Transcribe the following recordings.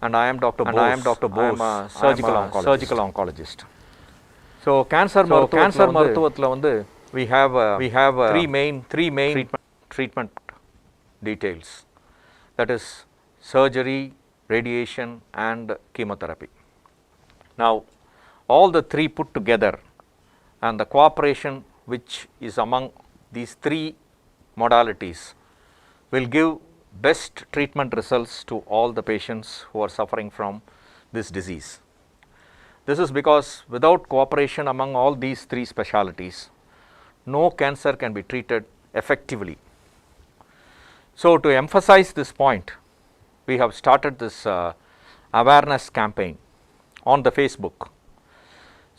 And I am Dr. Bose. I am a surgical oncologist. So cancer மருத்துவத்துல வந்து we have three main treatment details. That is surgery, radiation and chemotherapy. Now all the three put together and the cooperation which is among these three modalities will give best treatment results to all the patients who are suffering from this disease. This is because without cooperation among all these three specialties, no cancer can be treated effectively. So to emphasize this point, we have started this awareness campaign on the Facebook.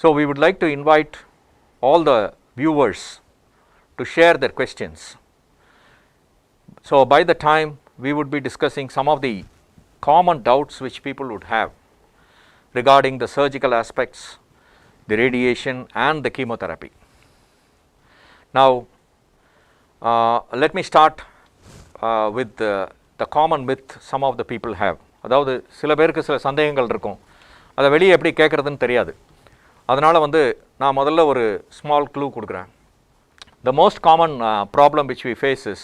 So we would like to invite all the viewers to share their questions. So by the time we would be discussing some of the common doubts which people would have regarding the surgical aspects, the radiation and the chemotherapy. Now let me start with the common myth some of the people have. அதாவது சில பேருக்கு சில சந்தேகங்கள் இருக்கும், அதை வெளியே எப்படி கேட்குறதுன்னு தெரியாது. அதனால் வந்து நான் முதல்ல ஒரு ஸ்மால் க்ளூ கொடுக்குறேன். The most common problem which we face is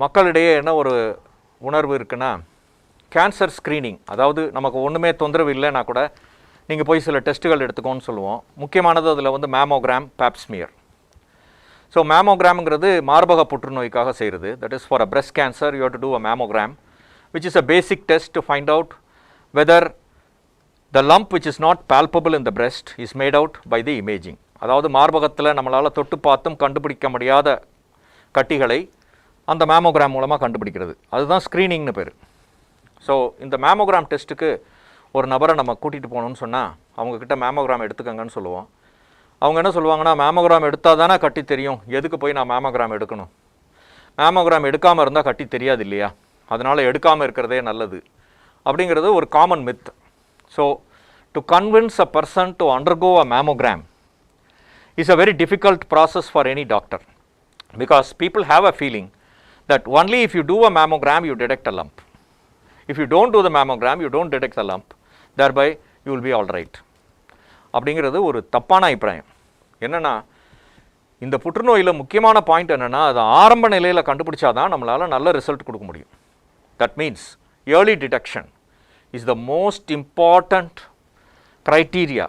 மக்களிடையே என்ன ஒரு உணர்வு இருக்குன்னா, கேன்சர் ஸ்க்ரீனிங், அதாவது நமக்கு ஒன்றுமே தொந்தரவு இல்லைன்னா கூட நீங்கள் போய் சில டெஸ்ட்டுகள் எடுத்துக்கோன்னு சொல்லுவோம். முக்கியமானது அதில் வந்து மேமோகிராம், பேப்ஸ்மியர். ஸோ மேமோகிராம்ங்கிறது மார்பக புற்றுநோய்க்காக செய்கிறது. That is for a breast cancer you have to do a mammogram, which is a basic test to find out whether the lump which is not palpable in the breast is made out by the imaging. அதாவது மார்பகத்தில் நம்மளால் தொட்டு பார்த்தும் கண்டுபிடிக்க முடியாத கட்டிகளை அந்த mammogram மூலமாக கண்டுபிடிக்கிறது. அதுதான் ஸ்க்ரீனிங்னு பேர். ஸோ இந்த மேமோகிராம் டெஸ்ட்டுக்கு ஒரு நபரை நம்ம கூட்டிகிட்டு போகணுன்னு சொன்னால் அவங்கக்கிட்ட மேமோகிராம் எடுத்துக்கங்கன்னு சொல்லுவோம். அவங்க என்ன சொல்லுவாங்கன்னா, மேமோகிராம் எடுத்தால் தானே கட்டி தெரியும், எதுக்கு போய் நான் மேமோகிராம் எடுக்கணும், மேமோகிராம் எடுக்காமல் இருந்தால் கட்டி தெரியாது இல்லையா, அதனால் எடுக்காமல் இருக்கிறதே நல்லது அப்படிங்கிறது ஒரு common myth. So to convince a person to undergo a mammogram is a very difficult process for any doctor, because people have a feeling that only if you do a mammogram you detect a lump. If you don't do the mammogram you don't detect the lump, thereby you will be all right. அப்படிங்கிறது ஒரு தப்பான அபிப்பிராயம். என்னென்னா, இந்த புற்றுநோயில் முக்கியமான point என்னென்னா, அது ஆரம்ப நிலையில் கண்டுபிடிச்சாதான் நம்மளால் நல்ல ரிசல்ட் கொடுக்க முடியும். That means early detection is the most important criteria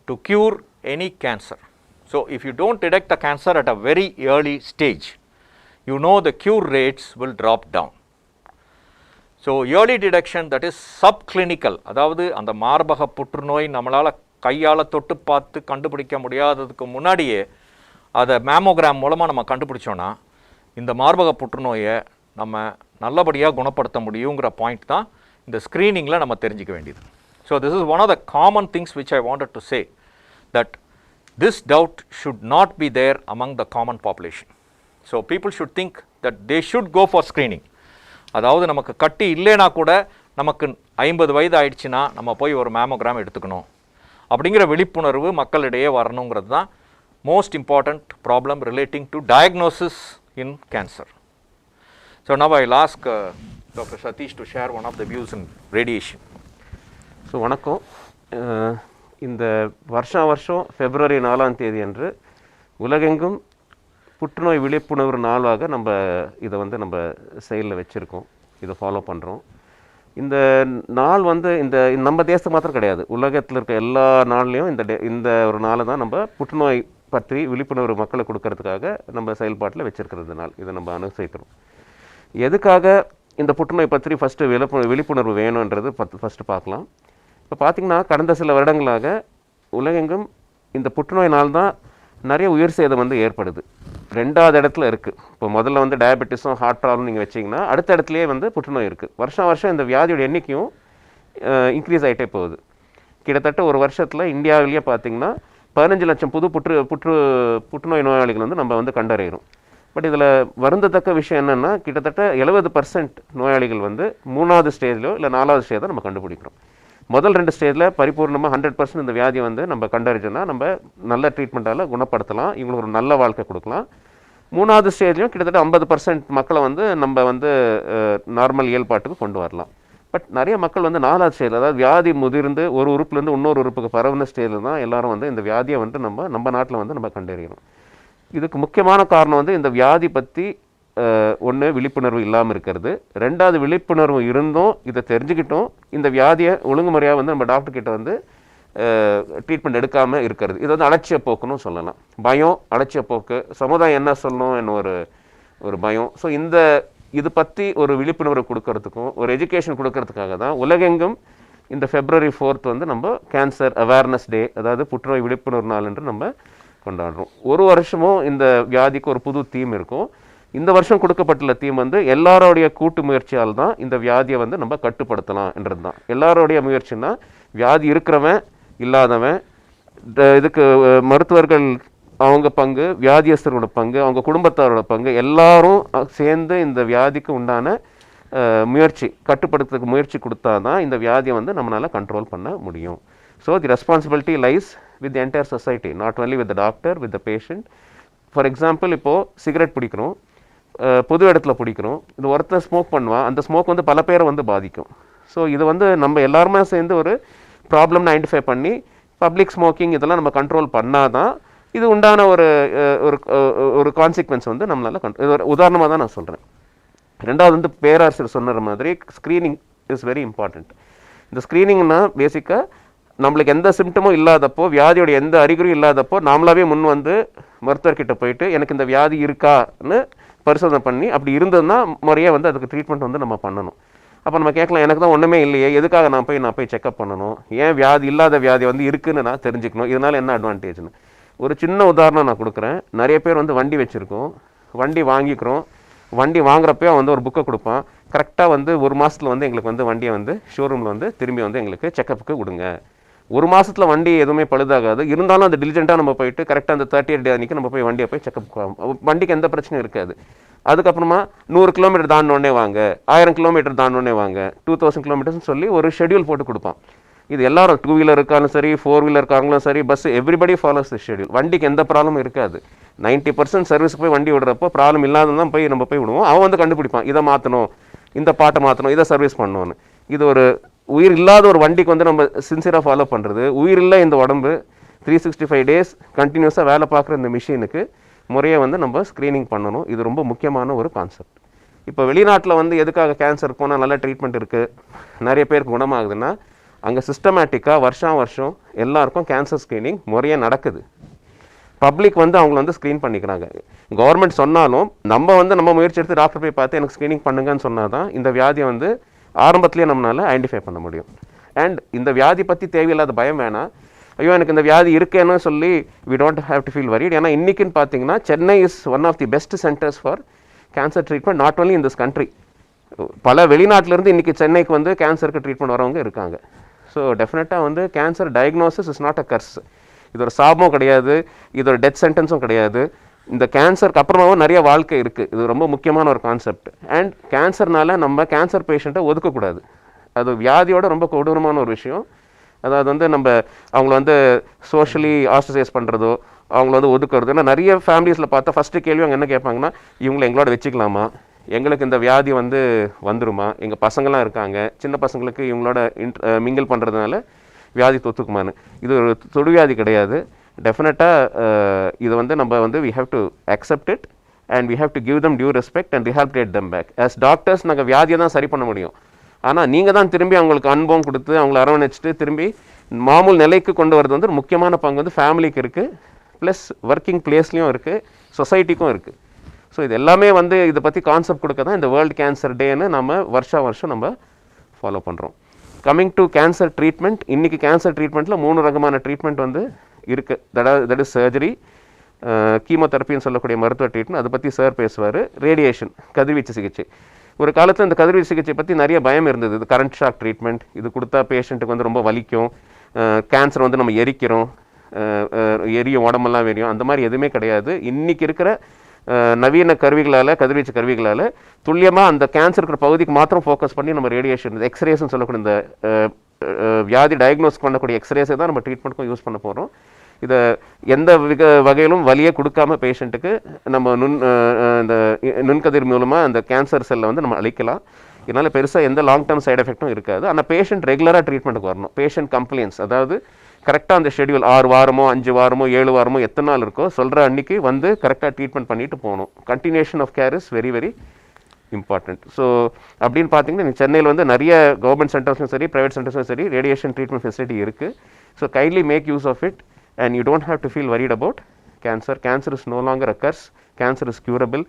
to cure any cancer. So if you don't detect the cancer at a very early stage, you know the cure rates will drop down. So early detection, that is subclinical, அதாவது அந்த மார்பக புற்றுநோய் நம்மளால் கையால் தொட்டு பார்த்து கண்டுபிடிக்க முடியாததுக்கு முன்னாடியே அதை மேமோகிராம் மூலமாக நம்ம கண்டுபிடிச்சோன்னா இந்த மார்பக புற்றுநோயை நம்ம நல்லபடியாக குணப்படுத்த முடியுங்கிற பாயிண்ட் தான் இந்த ஸ்க்ரீனிங்கில் நம்ம தெரிஞ்சிக்க வேண்டியது. So this is one of the common things which I wanted to say, that this doubt should not be there among the common population. So people should think that they should go for screening. அதாவது நமக்கு கட்டி இல்லைனா கூட நமக்கு 50 வயது ஆயிடுச்சுன்னா நம்ம போய் ஒரு மேமோகிராம் எடுத்துக்கணும் அப்படிங்கிற விழிப்புணர்வு மக்களிடையே வரணுங்கிறது தான் most important problem relating to diagnosis in cancer. So now I will ask doctor Sathish to share one of the views in radiation. So வணக்கம். இந்த வருஷம் February 4 அன்று உலகெங்கும் புற்றுநோய் விழிப்புணர்வு நாளாக நம்ம இதை வந்து நம்ம செயலில் வச்சுருக்கோம், இதை ஃபாலோ பண்ணுறோம். இந்த நாள் வந்து இந்த நம்ம தேசத்துக்கு மாத்திரம் கிடையாது, உலகத்தில் இருக்க எல்லா நாள்லேயும் இந்த ஒரு நாளை தான் நம்ம புற்றுநோய் பற்றி விழிப்புணர்வு மக்களை கொடுக்கறதுக்காக நம்ம செயல்பாட்டில் வச்சுருக்கிறது நாள். இதை நம்ம அனுசரிக்கிறோம். எதுக்காக இந்த புற்றுநோய் பற்றி ஃபஸ்ட்டு விழிப்புணர்வு வேணுன்றது ஃபஸ்ட்டு பார்க்கலாம். இப்போ பார்த்திங்கன்னா, கடந்த சில வருடங்களாக உலகெங்கும் இந்த புற்றுநோய் நாள் தான் நிறைய உயிர் சேதம் வந்து ஏற்படுது. 2வது இடத்துல இருக்குது. இப்போ முதல்ல வந்து டயபெட்டிஸும் ஹார்ட் ப்ராப்ளம் நீங்கள் வச்சிங்கன்னா அடுத்த இடத்துலையே வந்து புற்றுநோய் இருக்குது. வருஷம் இந்த வியாதியோட எண்ணிக்கையும் இன்க்ரீஸ் ஆகிட்டே போகுது. கிட்டத்தட்ட ஒரு வருஷத்தில் இந்தியாவிலேயே பார்த்திங்கன்னா 15 லட்சம் புது புற்றுநோய் நோயாளிகள் வந்து நம்ம வந்து கண்டறிகிறோம். பட் இதில் வருந்தத்தக்க விஷயம் என்னென்னா, கிட்டத்தட்ட 70% நோயாளிகள் வந்து 3வது ஸ்டேஜ்லையோ இல்லை 4வது ஸ்டேஜ் தான் நம்ம கண்டுபிடிக்கிறோம். முதல் 2 ஸ்டேஜில் பரிபூர்ணமாக 100% இந்த வியாதியை வந்து நம்ம கண்டறிஞ்சோன்னா நம்ம நல்ல ட்ரீட்மெண்ட்டால் குணப்படுத்தலாம், இவங்களுக்கு ஒரு நல்ல வாழ்க்கை கொடுக்கலாம். 3வது ஸ்டேஜ்லையும் கிட்டத்தட்ட 50% மக்களை வந்து நம்ம வந்து நார்மல் இயல்பாட்டுக்கு கொண்டு வரலாம். பட் நிறைய மக்கள் வந்து 4வது ஸ்டேஜில், அதாவது வியாதி முதிர்ந்து ஒரு உறுப்புலேருந்து இன்னொரு உறுப்புக்கு பரவுன ஸ்டேஜில் தான் எல்லாரும் வந்து இந்த வியாதியை வந்து நம்ம நாட்டில் வந்து நம்ம கண்டறியணும். இதுக்கு முக்கியமான காரணம் வந்து இந்த வியாதி பற்றி ஒன்று விழிப்புணர்வு இல்லாமல் இருக்கிறது, 2வது விழிப்புணர்வு இருந்தும் இதை தெரிஞ்சுக்கிட்டும் இந்த வியாதியை ஒழுங்குமுறையாக வந்து நம்ம டாக்டர்கிட்ட வந்து ட்ரீட்மெண்ட் எடுக்காமல் இருக்கிறது. இது வந்து அலட்சிய போக்குன்னு சொல்லலாம். பயம், அலட்சிய போக்கு, சமுதாயம் என்ன சொல்லணும் என்ன ஒரு பயம். ஸோ இது பற்றி ஒரு விழிப்புணர்வு கொடுக்கறதுக்கும் ஒரு எஜுகேஷன் கொடுக்கறதுக்காக தான் உலகெங்கும் இந்த February 4th வந்து நம்ம கேன்சர் அவேர்னஸ் டே, அதாவது புற்றுநோய் விழிப்புணர்வு நாள் என்று நம்ம கொண்டாடுறோம். ஒரு வருஷமும் இந்த வியாதிக்கு ஒரு புது தீம் இருக்கும். இந்த வருஷம் கொடுக்கப்பட்டுள்ள தீம் வந்து எல்லாரோடைய கூட்டு முயற்சியால் தான் இந்த வியாதியை வந்து நம்ம கட்டுப்படுத்தலாம் என்றது தான். எல்லாரோடைய முயற்சின்னா வியாதி இருக்கிறவன், இல்லாதவன், இதுக்கு மருத்துவர்கள் அவங்க பங்கு, வியாதியஸ்தரோட பங்கு, அவங்க குடும்பத்தாரோட பங்கு, எல்லாரும் சேர்ந்து இந்த வியாதிக்கு உண்டான முயற்சி கட்டுப்படுத்துறதுக்கு முயற்சி கொடுத்தா தான் இந்த வியாதியை வந்து நம்மளால் கண்ட்ரோல் பண்ண முடியும். So the responsibility lies with the entire society, not only with the doctor, with the patient. For example, இப்போது சிகரெட் பிடிக்கிறோம், பொது இடத்துல பிடிக்கிறோம், இது ஒருத்தர் ஸ்மோக் பண்ணுவான், அந்த ஸ்மோக் வந்து பல பேரை வந்து பாதிக்கும். ஸோ இது வந்து நம்ம எல்லாருமே சேர்ந்து ஒரு ப்ராப்ளம்னு ஐடென்டிஃபை பண்ணி பப்ளிக் ஸ்மோக்கிங் இதெல்லாம் நம்ம கண்ட்ரோல் பண்ணாதான் இது உண்டான ஒரு கான்சிக்வன்ஸ் வந்து நம்மளால் இது ஒரு உதாரணமாக தான் நான் சொல்கிறேன். 2வது வந்து பேராசிரியர் சொன்ன மாதிரி ஸ்க்ரீனிங் இஸ் வெரி இம்பார்ட்டண்ட். இந்த ஸ்க்ரீனிங்னா பேசிக்காக நம்மளுக்கு எந்த சிம்டமும் இல்லாதப்போ, வியாதியோட எந்த அறிகுறியும் இல்லாதப்போ நாமளாவே முன் வந்து மருத்துவர்கிட்ட போயிட்டு எனக்கு இந்த வியாதி இருக்கான்னு பரிசோதனை பண்ணி, அப்படி இருந்ததுன்னா முறையாக வந்து அதுக்கு ட்ரீட்மெண்ட் வந்து நம்ம பண்ணணும். அப்போ நம்ம கேட்கலாம், எனக்கு தான் ஒன்றுமே இல்லையே, எதுக்காக நான் போய் செக்அப் பண்ணணும், ஏன் வியாதி இல்லாத வியாதி வந்து இருக்குன்னு நான் தெரிஞ்சுக்கணும், இதனால் என்ன அட்வான்டேஜ்னு ஒரு சின்ன உதாரணம் நான் கொடுக்குறேன். நிறைய பேர் வந்து வண்டி வச்சுருக்கோம், வண்டி வாங்கிக்கிறோம், வண்டி வாங்குறப்போ வந்து ஒரு புக்கை கொடுப்பான், கரெக்டாக வந்து 1 மாதத்தில் வந்து எங்களுக்கு வந்து வண்டியை வந்து ஷோரூமில் வந்து திரும்பி வந்து எங்களுக்கு செக்கப்புக்கு விடுங்க. 1 மாதத்தில் வண்டி எதுவுமே பழுதாகாது, இருந்தாலும் அந்த டிலிஜென்ட்டாக நம்ம போயிட்டு கரெக்டாக அந்த 30th day அன்றைக்கி நம்ம போய் வண்டியை போய் செக்கப், வண்டிக்கு எந்த பிரச்சனையும் இருக்காது. அதுக்கப்புறமா 100 கிலோமீட்டர் தாண்டோடனே வாங்க, 1000 கிலோமீட்டர் தாண்டோடனே வாங்க, 2000 கிலோமீட்டர்ஸ்னு சொல்லி ஒரு ஷெடியூல் போட்டு கொடுப்பான். இது எல்லாரும் 2 வீலர் இருக்காலும் சரி, 4 வீலர் இருக்காங்களும் சரி, bus, everybody follows the schedule. வண்டிக்கு எந்த ப்ராப்ளமும் இருக்காது. 90% சர்வீஸுக்கு போய் வண்டி விடுறப்போ ப்ராப்ளம் இல்லாததான் நம்ம போய் விடுவோம். அவன் வந்து கண்டுபிடிப்பான், இதை மாற்றணும், இந்த பாட்டை மாற்றணும், இதை சர்வீஸ் பண்ணணும்னு. இது ஒரு உயிர் இல்லாத ஒரு வண்டிக்கு வந்து நம்ம சின்சியராக ஃபாலோ பண்ணுறது. உயிர் இல்லை இந்த உடம்பு 365 days கண்டினியூஸாக வேலை பார்க்குற இந்த மிஷினுக்கு முறையை வந்து நம்ம ஸ்க்ரீனிங் பண்ணணும். இது ரொம்ப முக்கியமான ஒரு கான்செப்ட். இப்போ வெளிநாட்டில் வந்து எதுக்காக கேன்சர் போனால் நல்ல ட்ரீட்மெண்ட் இருக்குது, நிறைய பேருக்கு குணமாகுதுன்னா, அங்கே சிஸ்டமேட்டிக்காக வருஷம் எல்லாருக்கும் கேன்சர் ஸ்க்ரீனிங் முறையாக நடக்குது. பப்ளிக் வந்து அவங்கள வந்து ஸ்க்ரீன் பண்ணிக்கிறாங்க. கவர்மெண்ட் சொன்னாலும் நம்ம முயற்சி எடுத்து டாக்டர் போய் பார்த்து எனக்கு ஸ்க்ரீனிங் பண்ணுங்கன்னு சொன்னால் தான் இந்த வியாதியை வந்து ஆரம்பத்துலேயே நம்மளால் ஐடென்டிஃபை பண்ண முடியும். அண்ட் இந்த வியாதி பற்றி தேவையில்லாத பயம் வேணாம். ஐயோ எனக்கு இந்த வியாதி இருக்கேன்னு சொல்லி we don't have to feel worried. ஏன்னா இன்றைக்கின்னு பார்த்தீங்கன்னா Chennai is one of the best centres for cancer treatment, not only in this country. பல வெளிநாட்டிலேருந்து இன்றைக்கி சென்னைக்கு வந்து கேன்சருக்கு ட்ரீட்மெண்ட் வரவங்க இருக்காங்க. ஸோ டெஃபினட்டாக வந்து cancer diagnosis is not a curse. இது ஒரு சாபமும் கிடையாது, இது ஒரு டெத் சென்டென்ஸும் கிடையாது. இந்த கேன்சருக்கு அப்புறமாவும் நிறைய வாழ்க்கை இருக்குது. இது ரொம்ப முக்கியமான ஒரு கான்செப்ட். அண்ட் கேன்சர்னால நம்ம கேன்சர் பேஷண்ட்டை ஒதுக்கக்கூடாது. அது வியாதியோட ரொம்ப கொடூரமான ஒரு விஷயம். அதாவது வந்து நம்ம அவங்கள வந்து சோஷியலி ஆஸ்ட்ரசைஸ் பண்ணுறதோ, அவங்கள வந்து ஒதுக்குறது. ஏன்னா நிறைய ஃபேமிலிஸில் பார்த்தா ஃபஸ்ட்டு கேள்வி அவங்க என்ன கேட்பாங்கன்னா, இவங்களை எங்களோட வச்சுக்கலாமா, எங்களுக்கு இந்த வியாதி வந்து வந்துருமா, எங்கள் பசங்களாம் இருக்காங்க, சின்ன பசங்களுக்கு இவங்களோட மிங்கிள் பண்ணுறதுனால வியாதி தொத்துக்குமான்னு. இது ஒரு தொடுவியாதி கிடையாது. டெஃபினட்டாக இது வந்து நம்ம வந்து we have to accept it and we have to give them due respect and rehabilitate them back. As doctors நாங்கள் வியாதியை தான் சரி பண்ண முடியும். ஆனால் நீங்கள் தான் திரும்பி அவங்களுக்கு அனுபவம் கொடுத்து அவங்கள அரவணைச்சிட்டு திரும்பி மாமூல் நிலைக்கு கொண்டு வரது வந்து ஒரு முக்கியமான பங்கு வந்து ஃபேமிலிக்கு இருக்குது, ப்ளஸ் ஒர்க்கிங் பிளேஸ்லேயும் இருக்குது, சொசைட்டிக்கும் இருக்குது. ஸோ இது எல்லாமே வந்து இதை பற்றி கான்செப்ட் கொடுக்க தான் இந்த வேர்ல்டு கேன்சர் டேன்னு நம்ம வருஷம் நம்ம ஃபாலோ பண்ணுறோம். கம்மிங் டு கேன்சர் ட்ரீட்மெண்ட், இன்றைக்கி கேன்சர் ட்ரீட்மெண்ட்டில் 3 ரகமான ட்ரீட்மெண்ட் வந்து இருக்குது. தட் இஸ் சர்ஜரி, கீமோதெரப்பின்னு சொல்லக்கூடிய மருத்துவ ட்ரீட்மெண்ட், அதை பற்றி சார் பேசுவார். ரேடியேஷன், கதிர்வீச்சு சிகிச்சை. ஒரு காலத்தில் இந்த கதிர்வீச்சு சிகிச்சை பற்றி நிறைய பயம் இருந்தது. இது கரண்ட் ஷாக் ட்ரீட்மெண்ட், இது கொடுத்தா பேஷண்ட்டுக்கு வந்து ரொம்ப வலிக்கும், கேன்சர் வந்து நம்ம எரிக்கிறோம், எரியும், உடம்பெல்லாம் வெறியும், அந்த மாதிரி எதுவுமே கிடையாது. இன்றைக்கி இருக்கிற நவீன கருவிகளால், கதிர்வீச்சு கருவிகளால் துல்லியமாக அந்த கேன்சர் இருக்கிற பகுதிக்கு மாத்திரம் ஃபோக்கஸ் பண்ணி நம்ம ரேடியேஷன், எக்ஸ்ரேஸ்ன்னு சொல்லக்கூடிய இந்த வியாதி டயக்னோஸ் பண்ணக்கூடிய எக்ஸ்ரேஸை தான் நம்ம ட்ரீட்மெண்ட்டுக்கும் யூஸ் பண்ண போகிறோம். இதை எந்த வகையிலும் வலியே கொடுக்காம பேஷண்ட்டுக்கு நம்ம இந்த நுண்கதிர் மூலமாக அந்த கேன்சர் செல்லை வந்து நம்ம அழிக்கலாம். இதனால் பெருசாக எந்த லாங் டேர்ம் சைடு எஃபெக்ட்டும் இருக்காது. ஆனால் பேஷண்ட் ரெகுலராக ட்ரீட்மெண்ட்டுக்கு வரணும். பேஷண்ட் கம்ப்ளைண்ட்ஸ், அதாவது கரெக்டாக அந்த ஷெடியூல் 6 வாரமோ 5 வாரமோ 7 வாரமோ எத்தனை நாள் இருக்கோ சொல்கிற அன்றைக்கி வந்து கரெக்டாக ட்ரீட்மெண்ட் பண்ணிட்டு போகணும். Continuation of care is very very important. So அப்படின்னு பார்த்தீங்கன்னா சென்னையில் வந்து நிறைய கவர்மெண்ட் சென்டர்ஸும் சரி ப்ரைவேட் சென்டர்ஸும் சரி ரேடியேஷன் ட்ரீட்மெண்ட் ஃபெசிலிட்டி இருக்குது. So kindly make use of it and you don't have to feel worried about cancer. Cancer is no longer a curse. Cancer is curable.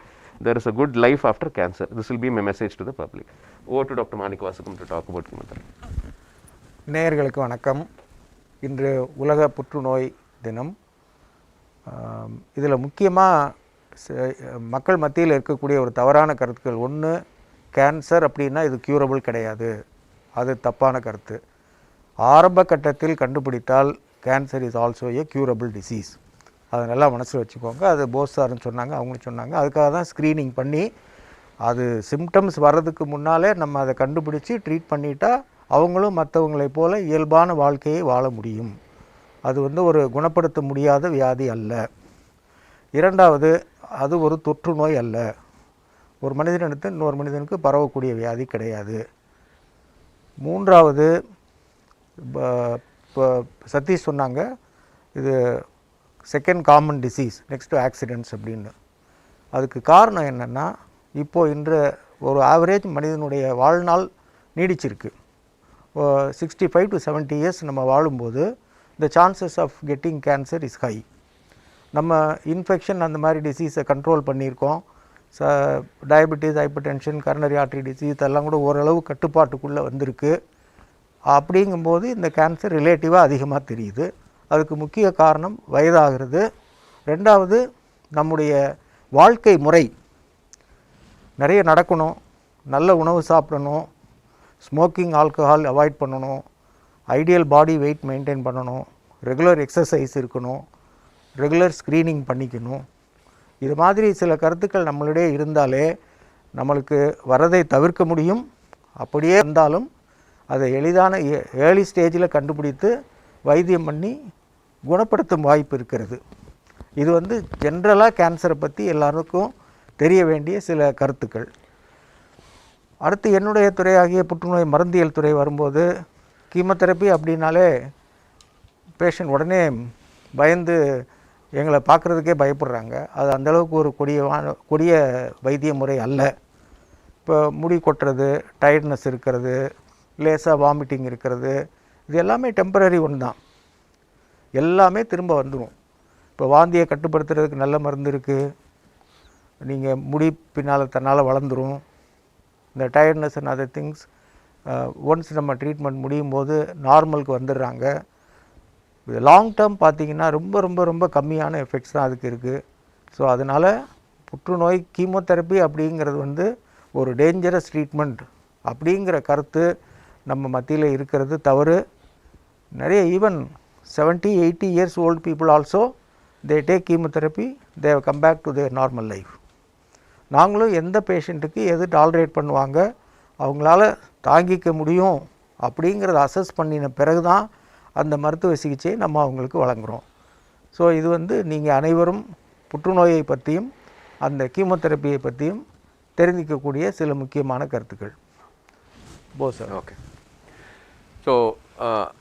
There is a good life after cancer. This will be my message to the public. Over to Dr. Manikvasakum to talk about chemotherapy. நேயர்களுக்கு வணக்கம். இன்று உலக புற்றுநோய் தினம். இதில் முக்கியமாக மக்கள் மத்தியில் இருக்கக்கூடிய ஒரு தவறான கருத்துக்கள். ஒன்று, கேன்சர் அப்படின்னா இது க்யூரபிள் கிடையாது, அது தப்பான கருத்து. ஆரம்ப கட்டத்தில் கண்டுபிடித்தால் cancer is also A curable disease. அதை நல்லா மனசில் வச்சுக்கோங்க. அது போஸ் சார்னு சொன்னாங்க, அவங்களும் சொன்னாங்க. அதுக்காக தான் ஸ்க்ரீனிங் பண்ணி அது சிம்டம்ஸ் வர்றதுக்கு முன்னாலே நம்ம அதை கண்டுபிடிச்சி ட்ரீட் பண்ணிட்டா அவங்களும் மற்றவங்களைப் போல இயல்பான வாழ்க்கையை வாழ முடியும். அது வந்து ஒரு குணப்படுத்த முடியாத வியாதி அல்ல. இரண்டாவது, அது ஒரு தொற்று நோய் அல்ல. ஒரு மனிதனிடத்து இன்னொரு மனிதனுக்கு பரவக்கூடிய வியாதி கிடையாது. மூன்றாவது, இப்போ சதீஷ் சொன்னாங்க இது second common disease next to accidents அப்படின்னு. அதுக்கு காரணம் என்னென்னா, இப்போது இன்று ஒரு ஆவரேஜ் மனிதனுடைய வாழ்நாள் நீடிச்சிருக்கு. 65 to 70 இயர்ஸ் நம்ம வாழும்போது the chances of getting cancer is high. நம்ம இன்ஃபெக்ஷன் அந்த மாதிரி டிசீஸை கண்ட்ரோல் பண்ணியிருக்கோம். Diabetes, hyper tension, coronary artery disease இதெல்லாம் கூட ஓரளவு கட்டுப்பாட்டுக்குள்ளே வந்திருக்கு. அப்படிங்கும்போது இந்த கேன்சர் ரிலேட்டிவாக அதிகமாக தெரியுது. அதுக்கு முக்கிய காரணம் வயதாகிறது. ரெண்டாவது, நம்முடைய வாழ்க்கை முறை. நிறைய நடக்கணும், நல்ல உணவு சாப்பிடணும், ஸ்மோக்கிங், ஆல்கஹால் அவாய்ட் பண்ணணும், ஐடியல் பாடி வெயிட் மெயின்டைன் பண்ணணும், ரெகுலர் எக்ஸசைஸ் இருக்கணும், ரெகுலர் ஸ்க்ரீனிங் பண்ணிக்கணும். இது மாதிரி சில கருத்துக்கள் நம்மளிடையே இருந்தாலே நம்மளுக்கு வரதை தவிர்க்க முடியும். அப்படியே இருந்தாலும் அதை எளிதான ஏர்லி ஸ்டேஜில் கண்டுபிடித்து வைத்தியம் பண்ணி குணப்படுத்தும் வாய்ப்பு இருக்கிறது. இது வந்து ஜென்ரலாக கேன்சரை பற்றி எல்லாருக்கும் தெரிய வேண்டிய சில கருத்துக்கள். அடுத்து என்னுடைய துறையாகிய புற்றுநோய் மருந்தியல் துறை வரும்போது கீமோதெரப்பி அப்படின்னாலே பேஷண்ட் உடனே பயந்து எங்களை பார்க்குறதுக்கே பயப்படுறாங்க. அது அந்தளவுக்கு ஒரு கொடிய வைத்திய முறை அல்ல. இப்போ முடி கொட்டுறது, டயர்ட்னஸ் இருக்கிறது, லேசாக வாமிட்டிங் இருக்கிறது, இது எல்லாமே டெம்பரரி ஒன்று தான். எல்லாமே திரும்ப வந்துடும். இப்போ வாந்தியை கட்டுப்படுத்துறதுக்கு நல்ல மருந்து இருக்குது. நீங்கள் முடி பின்னால் தன்னால் வளர்ந்துடும். இந்த tiredness and other things once நம்ம ட்ரீட்மெண்ட் முடியும் போது நார்மலுக்கு வந்துடுறாங்க. இது லாங் டேர்ம் பார்த்திங்கன்னா ரொம்ப ரொம்ப ரொம்ப கம்மியான எஃபெக்ட்ஸ் தான் அதுக்கு இருக்குது. ஸோ அதனால் புற்றுநோய் கீமோதெரப்பி அப்படிங்கிறது வந்து ஒரு டேஞ்சரஸ் ட்ரீட்மெண்ட் அப்படிங்கிற கருத்து நம்ம மத்தியில் இருக்கிறது தவறு. நிறைய even 70-80 years old people also they take chemotherapy, they have come back to their normal life. நாங்களும் எந்த பேஷண்ட்டுக்கு எது டாலரேட் பண்ணுவாங்க, அவங்களால தாங்கிக்க முடியும் அப்படிங்கிறத அசஸ் பண்ணின பிறகு தான் அந்த மருத்துவ சிகிச்சையை நம்ம அவங்களுக்கு வழங்குகிறோம். ஸோ இது வந்து நீங்கள் அனைவரும் புற்றுநோயை பற்றியும் அந்த கீமோதெரப்பியை பற்றியும் தெரிஞ்சிக்கக்கூடிய சில முக்கியமான கருத்துக்கள். சார். ஓகே. ஸோ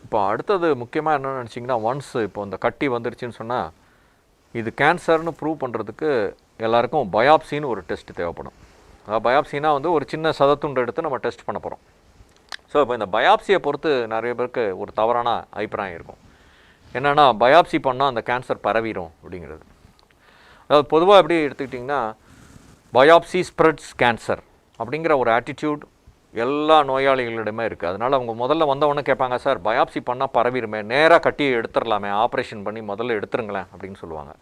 இப்போ அடுத்தது முக்கியமாக என்னென்னு நினச்சிங்கன்னா, ஒன்ஸ் இப்போ இந்த கட்டி வந்துருச்சுன்னு சொன்னால் இது கேன்சர்னு ப்ரூவ் பண்ணுறதுக்கு எல்லாருக்கும் பயாப்சின்னு ஒரு டெஸ்ட் தேவைப்படும். பயாப்சினா வந்து ஒரு சின்ன சதத்துண்டு எடுத்து நம்ம டெஸ்ட் பண்ண போகிறோம். ஸோ இப்போ இந்த பயாப்சியை பொறுத்து நிறைய பேருக்கு ஒரு தவறான அபிப்பிராயம் இருக்கும். என்னென்னா, பயாப்சி பண்ணால் அந்த கேன்சர் பரவிடும் அப்படிங்கிறது. அதாவது பொதுவாக எப்படி எடுத்துக்கிட்டிங்கன்னா, பயாப்சி ஸ்ப்ரெட்ஸ் கேன்சர் அப்படிங்கிற ஒரு ஆட்டிடியூட் எல்லா நோயாளிகளிடமே இருக்குது. அதனால் அவங்க முதல்ல வந்தவொடனே கேட்பாங்க, சார் பயாப்சி பண்ணால் பரவிடுமே, நேராக கட்டியை எடுத்துடலாமே, ஆப்ரேஷன் பண்ணி முதல்ல எடுத்துருங்களேன் அப்படின்னு சொல்லுவாங்க.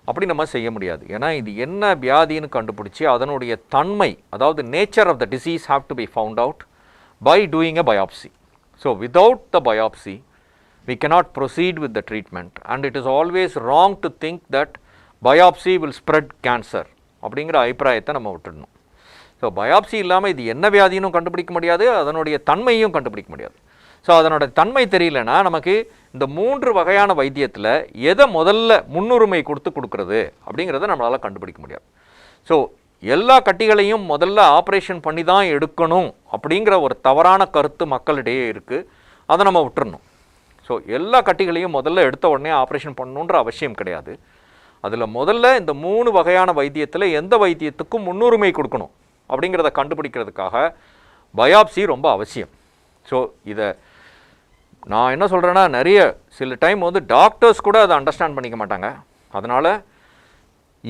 அப்படி நம்ம செய்ய முடியாது. ஏன்னா இது என்ன வியாதின்னு கண்டுபிடிச்சி அதனுடைய தன்மை, அதாவது nature of the disease have to be found out by doing a biopsy. So without the biopsy we cannot proceed with the treatment, and it is always wrong to think that biopsy will spread cancer அப்படிங்கிற அபிப்பிராயத்தை நம்ம விட்டுடணும். So biopsy இல்லாமல் இது என்ன வியாதின்னு கண்டுபிடிக்க முடியாது, அதனுடைய தன்மையும் கண்டுபிடிக்க முடியாது. ஸோ அதனோட தன்மை தெரியலனா நமக்கு இந்த 3 வகையான வைத்தியத்தில் எதை முதல்ல முன்னுரிமை கொடுக்கறது அப்படிங்கிறத நம்மளால் கண்டுபிடிக்க முடியாது. ஸோ எல்லா கட்டிகளையும் முதல்ல ஆப்ரேஷன் பண்ணி தான் எடுக்கணும் அப்படிங்கிற ஒரு தவறான கருத்து மக்களிடையே இருக்குது. அதை நம்ம விட்டுறணும். ஸோ எல்லா கட்டிகளையும் முதல்ல எடுத்த உடனே ஆப்ரேஷன் பண்ணணுன்ற அவசியம் கிடையாது. அதில் முதல்ல இந்த 3 வகையான வைத்தியத்தில் எந்த வைத்தியத்துக்கும் முன்னுரிமை கொடுக்கணும் அப்படிங்கிறத கண்டுபிடிக்கிறதுக்காக பயாப்சி ரொம்ப அவசியம். ஸோ இதை நான் என்ன சொல்கிறேன்னா, நிறைய சில டைம் வந்து டாக்டர்ஸ் கூட அதை அண்டர்ஸ்டாண்ட் பண்ணிக்க மாட்டாங்க. அதனால்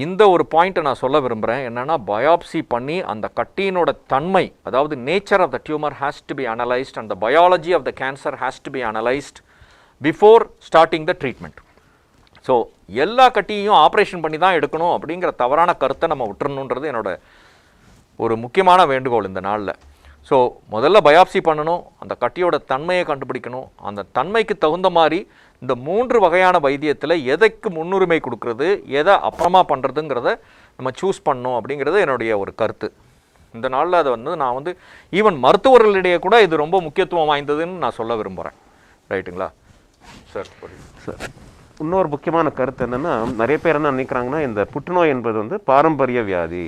இந்த ஒரு பாயிண்ட்டை நான் சொல்ல விரும்புகிறேன். என்னென்னா, பயாப்சி பண்ணி அந்த கட்டியினோட தன்மை, அதாவது nature of the tumour has to be analysed and the biology of the cancer has to be analysed before starting the treatment. So எல்லா கட்டியையும் ஆப்ரேஷன் பண்ணி தான் எடுக்கணும் அப்படிங்கிற தவறான கருத்தை நம்ம விட்டுறணுன்றது என்னோட ஒரு முக்கியமான வேண்டுகோள் இந்த நாளில். ஸோ முதல்ல பயாப்சி பண்ணணும், அந்த கட்டியோட தன்மையை கண்டுபிடிக்கணும், அந்த தன்மைக்கு தகுந்த மாதிரி இந்த 3 வகையான வைத்தியத்தில் எதைக்கு முன்னுரிமை கொடுக்கறது, எதை அப்புறமா பண்ணுறதுங்கிறத நம்ம சூஸ் பண்ணணும் அப்படிங்கிறது என்னுடைய ஒரு கருத்து. இந்த நாளில் அதை வந்து நான் வந்து ஈவன் மருத்துவர்களிடையே கூட இது ரொம்ப முக்கியத்துவம் வாய்ந்ததுன்னு நான் சொல்ல விரும்புகிறேன். ரைட்டுங்களா சார்? சார், இன்னொரு முக்கியமான கருத்து என்னென்னா, நிறைய பேர் என்ன நினைக்கிறாங்கன்னா, இந்த புற்றுநோய் என்பது வந்து பாரம்பரிய வியாதி,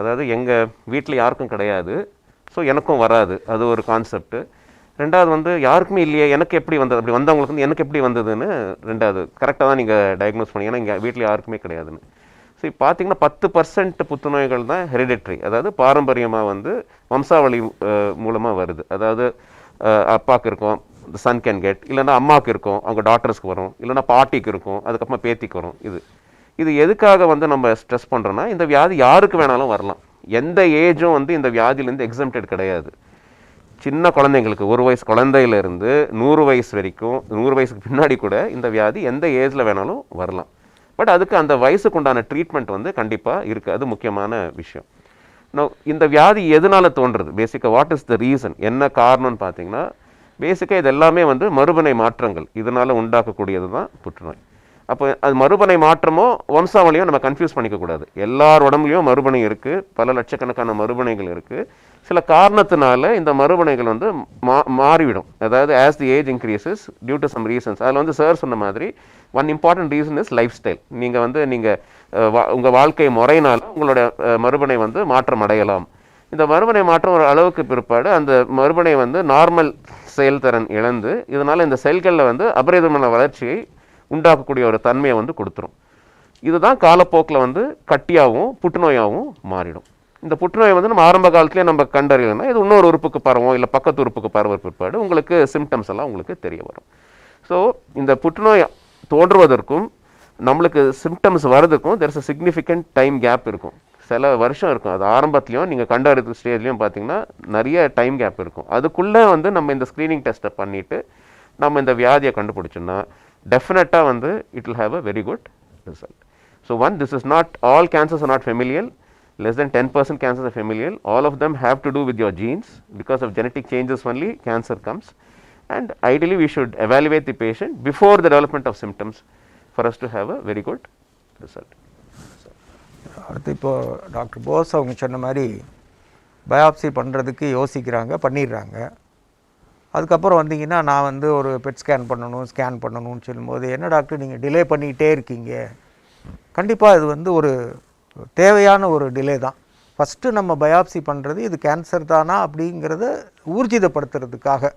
அதாவது எங்கள் வீட்டில் யாருக்கும் கிடையாது, ஸோ எனக்கும் வராது, அது ஒரு கான்செப்ட். ரெண்டாவது வந்து யாருக்குமே இல்லையே, எனக்கு எப்படி வந்தது, அப்படி வந்தவங்களுக்கு வந்து எனக்கு எப்படி வந்ததுன்னு ரெண்டாவது கரெக்டாக தான் நீங்கள் டயக்னோஸ் பண்ணி, ஏன்னா இங்கே வீட்டில் யாருக்குமே கிடையாதுன்னு. ஸோ இப்போ பார்த்தீங்கன்னா 10% புற்றுநோய்கள் தான் ஹெரிடிட்ரி, அதாவது பாரம்பரியமாக வந்து வம்சாவளி மூலமாக வருது. அதாவது அப்பாவுக்கு இருக்கும், சன் கேன் கெட், இல்லைன்னா அம்மாவுக்கு இருக்கும், அவங்க டாட்டர்ஸ்க்கு வரும், இல்லைன்னா பாட்டிக்கு இருக்கும், அதுக்கப்புறமா பேத்திக்கு வரும். இது எதுக்காக வந்து நம்ம ஸ்ட்ரெஸ் பண்ணுறோன்னா, இந்த வியாதி யாருக்கு வேணாலும் வரலாம், எந்த ஏஜும் வந்து இந்த வியாதியிலேருந்து எக்ஸம்டட் கிடையாது. சின்ன குழந்தைங்களுக்கு 1 வயசு குழந்தையிலேருந்து 100 வயசு வரைக்கும், 100 வயசுக்கு பின்னாடி கூட இந்த வியாதி எந்த ஏஜில் வேணாலும் வரலாம். பட் அதுக்கு அந்த வயசுக்கு உண்டான ட்ரீட்மெண்ட் வந்து கண்டிப்பாக இருக்குது, அது முக்கியமான விஷயம். இந்த வியாதி எதனால் தோன்றுறது, பேசிக்காக வாட் இஸ் த ரீசன், என்ன காரணம்னு பார்த்தீங்கன்னா, பேசிக்காக இது எல்லாமே வந்து மறுபணை மாற்றங்கள், இதனால் உண்டாக்கக்கூடியது தான் புற்றுநோய். அப்போ அது மறுபணை மாற்றமோ வம்சாவளியும் நம்ம கன்ஃபியூஸ் பண்ணிக்கக்கூடாது. எல்லார் உடம்புலையும் மறுபணை இருக்குது, பல லட்சக்கணக்கான மறுபணைகள் இருக்குது. சில காரணத்தினால இந்த மறுபணைகள் வந்து மாறிவிடும், அதாவது as the age increases due to some reasons. அதில் வந்து சார் சொன்ன மாதிரி one important reason is lifestyle. நீங்கள் உங்கள் வாழ்க்கை முறையினால் உங்களோட மறுபணை வந்து மாற்றம் அடையலாம். இந்த மறுபணை மாற்றம் ஒரு அளவுக்கு பிற்பாடு அந்த மறுபணை வந்து நார்மல் செயல்திறன் இழந்து, இதனால் இந்த செல்களில் வந்து அபரிதமான வளர்ச்சியை உண்டாக்கக்கூடிய ஒரு தன்மையை வந்து கொடுத்துரும். இதுதான் காலப்போக்கில் வந்து கட்டியாகவும் புற்றுநோயாகவும் மாறிடும். இந்த புற்றுநோய் வந்து நம்ம ஆரம்ப காலத்துலேயே நம்ம கண்டறியலைன்னா, இது இன்னொரு உறுப்புக்கு பரவும், இல்லை பக்கத்து உறுப்புக்கு பரவ பிற்பாடு உங்களுக்கு சிம்டம்ஸ் எல்லாம் உங்களுக்கு தெரிய வரும். ஸோ இந்த புற்றுநோய் தோன்றுவதற்கும் நம்மளுக்கு சிம்டம்ஸ் வர்றதுக்கும் there's a significant time gap இருக்கும், சில வருஷம் இருக்கும். அது ஆரம்பத்துலேயும் நீங்கள் கண்டறிவு ஸ்டேஜ்லேயும் பார்த்தீங்கன்னா நிறைய டைம் கேப் இருக்கும். அதுக்குள்ளே வந்து நம்ம இந்த ஸ்க்ரீனிங் டெஸ்ட்டை பண்ணிவிட்டு நம்ம இந்த வியாதியை கண்டுபிடிச்சோன்னா டெஃபினட்டாக வந்து it will have a very good result. So this is not, all cancers are not familial. Less than 10% cancers are familial. All of them have to do with your genes. Because of genetic changes only cancer comes. And ideally we should evaluate the patient before the development of symptoms for us to have a very good result. அடுத்து இப்போது doctor Bose அவங்க சொன்ன மாதிரி biopsy பண்ணுறதுக்கு யோசிக்கிறாங்க, பண்ணிடுறாங்க. அதுக்கப்புறம் வந்தீங்கன்னா, நான் வந்து ஒரு பெட் ஸ்கேன் பண்ணணும்னு சொல்லும்போது, என்ன டாக்டர் நீங்கள் டிலே பண்ணிக்கிட்டே இருக்கீங்க. கண்டிப்பாக இது வந்து ஒரு தேவையான ஒரு டிலே தான். ஃபஸ்ட்டு நம்ம பயாப்சி பண்ணுறது இது கேன்சர் தானா அப்படிங்கிறத ஊர்ஜிதப்படுத்துறதுக்காக.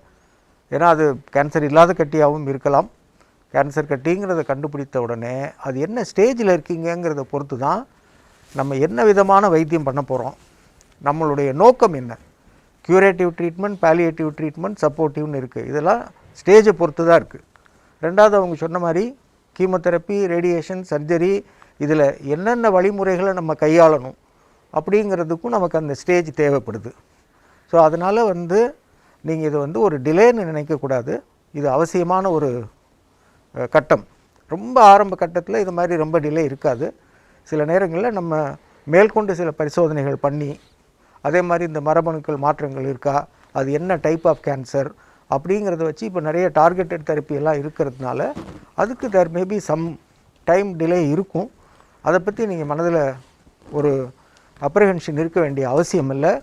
ஏன்னா அது கேன்சர் இல்லாத கட்டியாகவும் இருக்கலாம். கேன்சர் கட்டிங்கிறத கண்டுபிடித்த உடனே அது என்ன ஸ்டேஜில் இருக்கீங்கிறத பொறுத்து தான் நம்ம என்ன விதமான வைத்தியம் பண்ண போகிறோம், நம்மளுடைய நோக்கம் என்ன. க்யூரேட்டிவ் ட்ரீட்மெண்ட், பாலியேட்டிவ் ட்ரீட்மெண்ட், சப்போர்ட்டிவ்னு இருக்குது. இதெல்லாம் ஸ்டேஜை பொறுத்து தான் இருக்குது. ரெண்டாவது அவங்க சொன்ன மாதிரி கீமோதெரப்பி, ரேடியேஷன், சர்ஜரி, இதில் என்னென்ன வழிமுறைகளை நம்ம கையாளணும் அப்படிங்கிறதுக்கும் நமக்கு அந்த ஸ்டேஜ் தேவைப்படுது. ஸோ அதனால் வந்து நீங்கள் இதை வந்து ஒரு டிலேன்னு நினைக்கக்கூடாது. இது அவசியமான ஒரு கட்டம். ரொம்ப ஆரம்ப கட்டத்தில் இது மாதிரி ரொம்ப டிலே இருக்காது. சில நேரங்களில் நம்ம மேற்கொண்டு சில பரிசோதனைகள் பண்ணி, அதே மாதிரி இந்த மரபணுக்கள் மாற்றங்கள் இருக்கா, அது என்ன டைப் ஆஃப் கேன்சர் அப்படிங்கிறத வச்சு இப்போ நிறைய டார்கெட்டட் தெரப்பி எல்லாம் இருக்கிறதுனால அதுக்கு there maybe some time delay இருக்கும். அதை பற்றி நீங்கள் மனதில் ஒரு அப்ரிஹென்ஷன் இருக்க வேண்டிய அவசியம் இல்லை.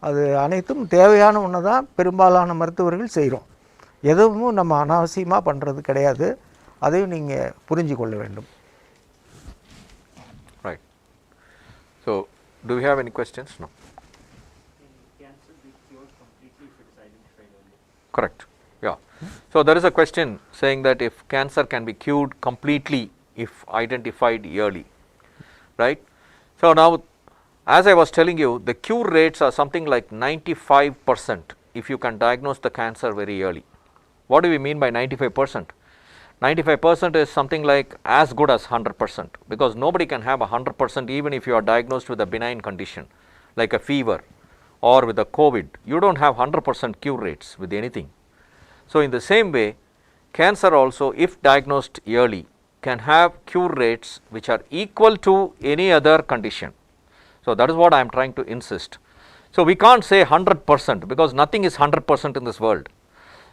அது அனைத்தும் தேவையான ஒன்று தான் பெரும்பாலான மருத்துவர்கள் செய்கிறோம். எதுவும் நம்ம அனாவசியமாக பண்ணுறது கிடையாது. அதையும் நீங்கள் புரிஞ்சு கொள்ள வேண்டும். Right. So Do we have any questions? No. Cancer be cured completely if it is identified early? Correct. Yeah. So there is a question saying that if cancer can be cured completely if identified early, right? So now, as I was telling you, the cure rates are something like 95% if you can diagnose the cancer very early. What do we mean by 95%? 95% is something like as good as 100%, because nobody can have 100% even if you are diagnosed with a benign condition like a fever or with a COVID. You don't have 100% cure rates with anything. So in the same way, cancer also, if diagnosed early, can have cure rates which are equal to any other condition. So that is what I am trying to insist. So we can't say 100% because nothing is 100% in this world.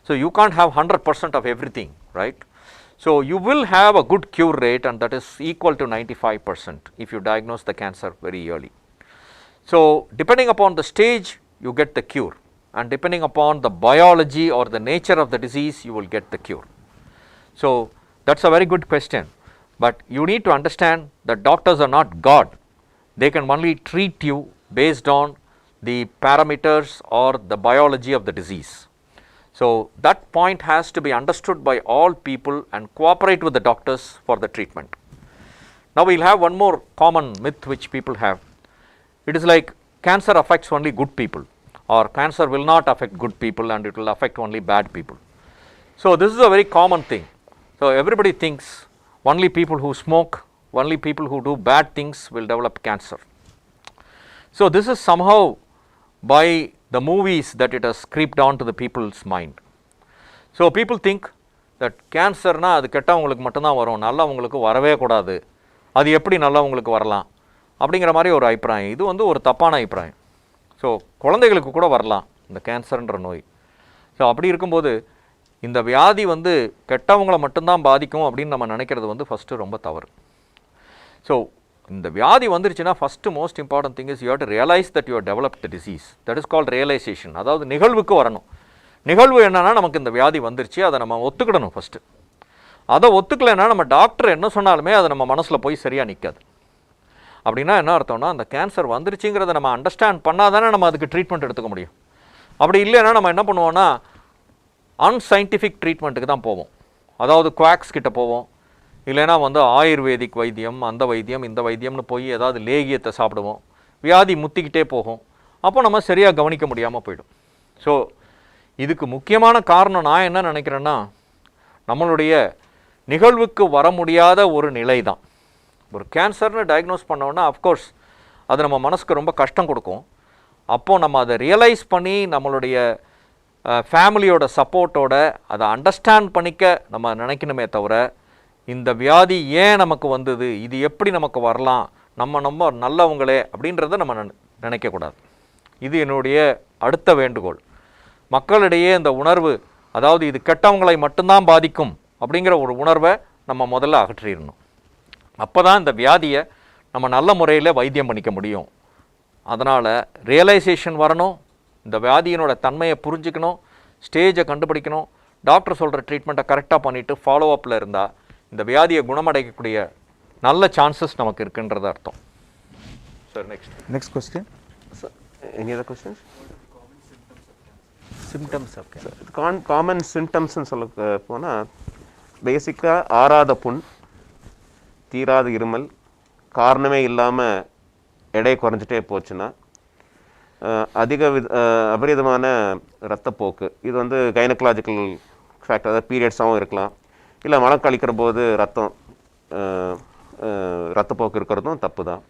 So you can't have 100% of everything, right? So you will have a good cure rate, and that is equal to 95% if you diagnose the cancer very early. So depending upon the stage, you get the cure, and depending upon the biology or the nature of the disease, you will get the cure. So that's a very good question, but you need to understand that doctors are not God. They can only treat you based on the parameters or the biology of the disease. So that point has to be understood by all people and cooperate with the doctors for the treatment. Now we will have one more common myth which people have. It is like cancer affects only good people, or cancer will not affect good people and it will affect only bad people. So this is a very common thing. So everybody thinks only people who smoke, only people who do bad things will develop cancer. So this is somehow by the movies that it has creeped on to the people's mind. So people think that cancer na அது கெட்டவங்களுக்கு மட்டும் தான் வரும், நல்லவங்களுக்கு வரவே கூடாது. அது எப்படி நல்லவங்களுக்கு வரலாம் அப்படிங்கிற மாதிரி ஒரு அபிப்பிராயம். இது வந்து ஒரு தப்பான அபிப்பிராயம். ஸோ குழந்தைகளுக்கு கூட வரலாம் இந்த கேன்சர்ன்ற நோய். ஸோ அப்படி இருக்கும்போது இந்த வியாதி வந்து கெட்டவங்களை மட்டும்தான் பாதிக்கும் அப்படின்னு நம்ம நினைக்கிறது வந்து ஃபஸ்ட்டு ரொம்ப தவறு. ஸோ இந்த வியாதி வந்துருச்சுன்னா first most important thing is you have to realise that you are developed disease. That is called realisation. அதாவது நிகழ்வுக்கு வரணும். நிகழ்வு என்னன்னா நமக்கு இந்த வியாதி வந்துருச்சு, அதை நம்ம ஒத்துக்கிடணும் ஃபஸ்ட்டு. அதை ஒத்துக்கலைன்னா நம்ம டாக்டர் என்ன சொன்னாலுமே அது நம்ம மனசில் போய் சரியாக நிற்காது. அப்படின்னா என்ன அர்த்தம்னா, அந்த கேன்சர் வந்துருச்சுங்கிறத நம்ம அண்டர்ஸ்டாண்ட் பண்ணால் தானே நம்ம அதுக்கு ட்ரீட்மெண்ட் எடுத்துக்க முடியும். அப்படி இல்லைன்னா நம்ம என்ன பண்ணுவோம்னா அன்சைன்டிஃபிக் ட்ரீட்மெண்ட்டுக்கு தான் போவோம். அதாவது குவாக்ஸ் கிட்ட போவோம், இல்லைன்னா வந்து ஆயுர்வேதிக் வைத்தியம், அந்த வைத்தியம் இந்த வைத்தியம்னு போய் ஏதாவது லேகியத்தை சாப்பிடுவோம். வியாதி முத்திக்கிட்டே போகும். அப்போ நம்ம சரியாக கவனிக்க முடியாமல் போயிடும். ஸோ இதுக்கு முக்கியமான காரணம் நான் என்ன நினைக்கிறேன்னா, நம்மளுடைய நிகழ்வுக்கு வர முடியாத ஒரு நிலை தான். ஒரு கேன்சர்னு டயக்னோஸ் பண்ணோன்னா அஃப்கோர்ஸ் அது நம்ம மனசுக்கு ரொம்ப கஷ்டம் கொடுக்கும். அப்போது நம்ம அதை ரியலைஸ் பண்ணி நம்மளுடைய ஃபேமிலியோட சப்போர்ட்டோட அதை அண்டர்ஸ்டாண்ட் பண்ணிக்க நம்ம நினைக்கணுமே தவிர, இந்த வியாதி ஏன் நமக்கு வந்தது, இது எப்படி நமக்கு வரலாம், நம்ம நல்லவங்களே அப்படின்றத நம்ம நினைக்கக்கூடாது. இது என்னுடைய அடுத்த வேண்டுகோள். மக்களிடையே இந்த உணர்வு, அதாவது இது கெட்டவங்களை மட்டும்தான் பாதிக்கும் அப்படிங்கிற ஒரு உணர்வை நம்ம முதல்ல அகற்றிடணும். அப்போ தான் இந்த வியாதியை நம்ம நல்ல முறையில் வைத்தியம் பண்ணிக்க முடியும். அதனால் ரியலைசேஷன் வரணும், இந்த வியாதியினோட தன்மையை புரிஞ்சுக்கணும், ஸ்டேஜை கண்டுபிடிக்கணும், டாக்டர் சொல்கிற ட்ரீட்மெண்ட்டை கரெக்டாக பண்ணிவிட்டு ஃபாலோ அப்பில் இருந்தால் இந்த வியாதியை குணமடைக்கக்கூடிய நல்ல சான்சஸ் நமக்கு இருக்குன்றது அர்த்தம். Sir next question. Any other questions? Symptoms of cancer. Common சிம்டம்ஸ்னு சொல்ல போனால் பேசிக்காக ஆறாத புண், தீராத இருமல், காரணமே இல்லாமல் எடை குறைஞ்சிட்டே போச்சுன்னா, அதிக அபரிதமான இரத்தப்போக்கு, இது வந்து கைனகலாஜிக்கல் ஃபேக்டர், அதாவது பீரியட்ஸாகவும் இருக்கலாம், இல்லை மலம் கழிக்கிற போது இரத்தப்போக்கு இருக்கிறதும் தப்பு தான்.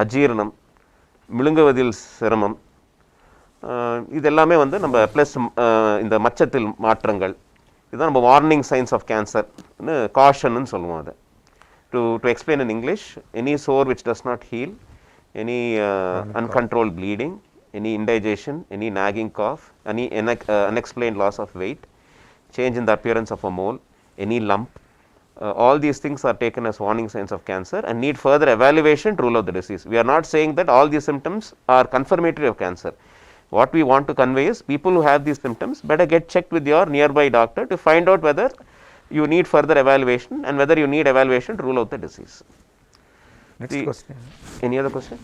அஜீரணம், விழுங்குவதில் சிரமம், இது எல்லாமே வந்து நம்ம ப்ளஸ் இந்த மச்சத்தில் மாற்றங்கள், இதுதான் நம்ம வார்னிங் சைன்ஸ் ஆஃப் கேன்சர்னு காஷன்னு சொல்லுவோம். அதை to explain in English, any sore which does not heal, any uncontrolled bleeding, any indigestion, any nagging cough, any unexplained loss of weight, change in the appearance of a mole, any lump, all these things are taken as warning signs of cancer and need further evaluation to rule out the disease. We are not saying that all these symptoms are confirmatory of cancer. What we want to convey is people who have these symptoms better get checked with your nearby doctor to find out whether you need further evaluation and whether you need evaluation to rule out the disease. Next question. Any other question?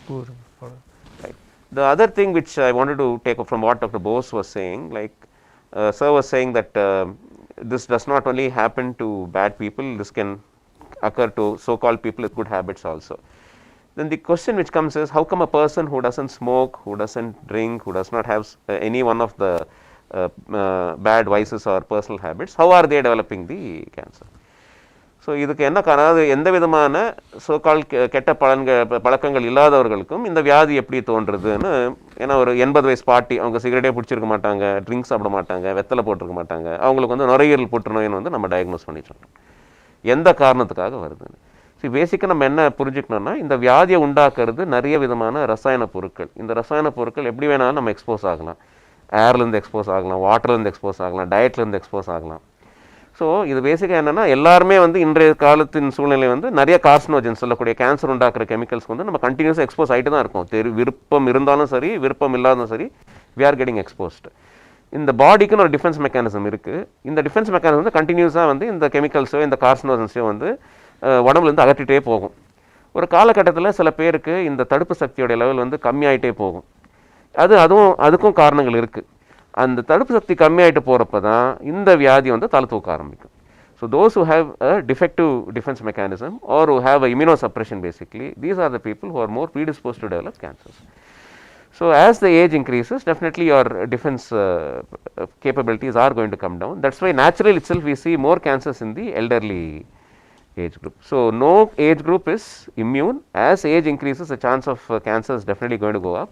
Right. The other thing which I wanted to take up from what Dr. Bose was saying, like sir was saying that this does not only happen to bad people, this can occur to so-called people with good habits also. Then the question which comes is, how come a person who doesn't smoke, who doesn't drink, who does not have any one of the bad vices or personal habits, how are they developing the cancer? So இதுக்கு என்ன அதாவது எந்த விதமான சோகால் கெட்ட பழக்கங்கள் இல்லாதவர்களுக்கும் இந்த வியாதி எப்படி தோன்றுறதுன்னு, ஏன்னா ஒரு 80 வயசு பாட்டி, அவங்க சிகரெட்டே பிடிச்சிருக்க மாட்டாங்க, ட்ரிங்க்ஸ் சாப்பிட மாட்டாங்க, வெத்தலை போட்டிருக்க மாட்டாங்க, அவங்களுக்கு வந்து நுரையீரல் புற்றுநோயின்னு வந்து நம்ம டயக்னோஸ் பண்ணிட்டோம். எந்த காரணத்துக்காக வருதுன்னு. ஸோ பேசிக்காக நம்ம என்ன புரிஞ்சுக்கணும்னா, இந்த வியாதியை உண்டாக்குறது நிறைய விதமான ரசாயன பொருட்கள். இந்த ரசாயன பொருட்கள் எப்படி வேணாலும் நம்ம எக்ஸ்போஸ் ஆகலாம். ஏர்லேருந்து எக்ஸ்போஸ் ஆகலாம், வாட்டர்லேருந்து எக்ஸ்போஸ் ஆகலாம், டயட்லேருந்து எக்ஸ்போஸ் ஆகலாம். ஸோ இது பேசிக்காக என்னென்னா, எல்லாருமே வந்து இன்றைய காலத்தின் சூழ்நிலை வந்து நிறைய கார்சினோஜன்ஸ் சொல்லக்கூடிய கேன்சர் உண்டாக்குற கெமிக்கல்ஸ்க்கு வந்து நம்ம கண்டினியூஸாக எக்ஸ்போஸ் ஆகிட்டு தான் இருக்கோம். விருப்பம் இருந்தாலும் சரி, விருப்பம் இல்லாததும் சரி, வி ஆர் கெட்டிங் எக்ஸ்போஸ்டு. இந்த பாடிக்குன்னு ஒரு டிஃபென்ஸ் மெக்கானிசம் இருக்குது. இந்த டிஃபென்ஸ் மெக்கானிசம் வந்து கண்டினியூஸாக வந்து இந்த கெமிக்கல்ஸோ இந்த கார்சினோஜன்ஸையோ வந்து உடம்புலேருந்து அகற்றிட்டே போகும். ஒரு காலகட்டத்தில் சில பேருக்கு இந்த தடுப்பு சக்தியோடைய லெவல் வந்து கம்மியாயிட்டே போகும். அதுக்கும் காரணங்கள் இருக்குது. அந்த தடுப்பு சக்தி கம்மியாயிட்டு போகிறப்ப தான் இந்த வியாதி வந்து தலை தூக்க ஆரம்பிக்கும். So those who have a defective defense mechanism or who have a immunosuppression, basically these are the people who are more predisposed to develop cancers. So as the age increases, definitely your defense capabilities are going to come down. That's why naturally itself we see more cancers in the elderly age group. So no age group is immune. As age increases, the chance of cancer is definitely going to go up.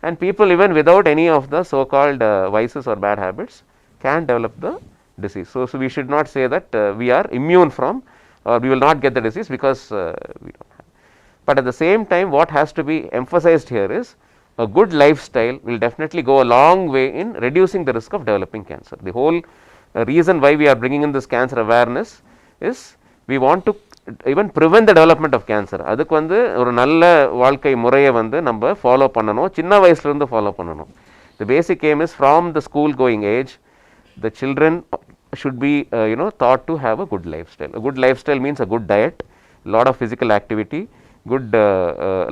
And people even without any of the so-called vices or bad habits can develop the disease. So we should not say that we are immune from, or we will not get the disease because we don't have. But at the same time, what has to be emphasized here is a good lifestyle will definitely go a long way in reducing the risk of developing cancer. The whole reason why we are bringing in this cancer awareness is we want to even prevent the development of cancer. அதுக்கு வந்து ஒரு நல்ல வாழ்க்கை முறையை வந்து நம்ம follow பண்ணணும், சின்ன வயசுலேருந்து ஃபாலோ பண்ணணும். The basic aim is from the school going age, the children should be taught to have a good lifestyle. A good lifestyle means a good diet, lot of physical activity, good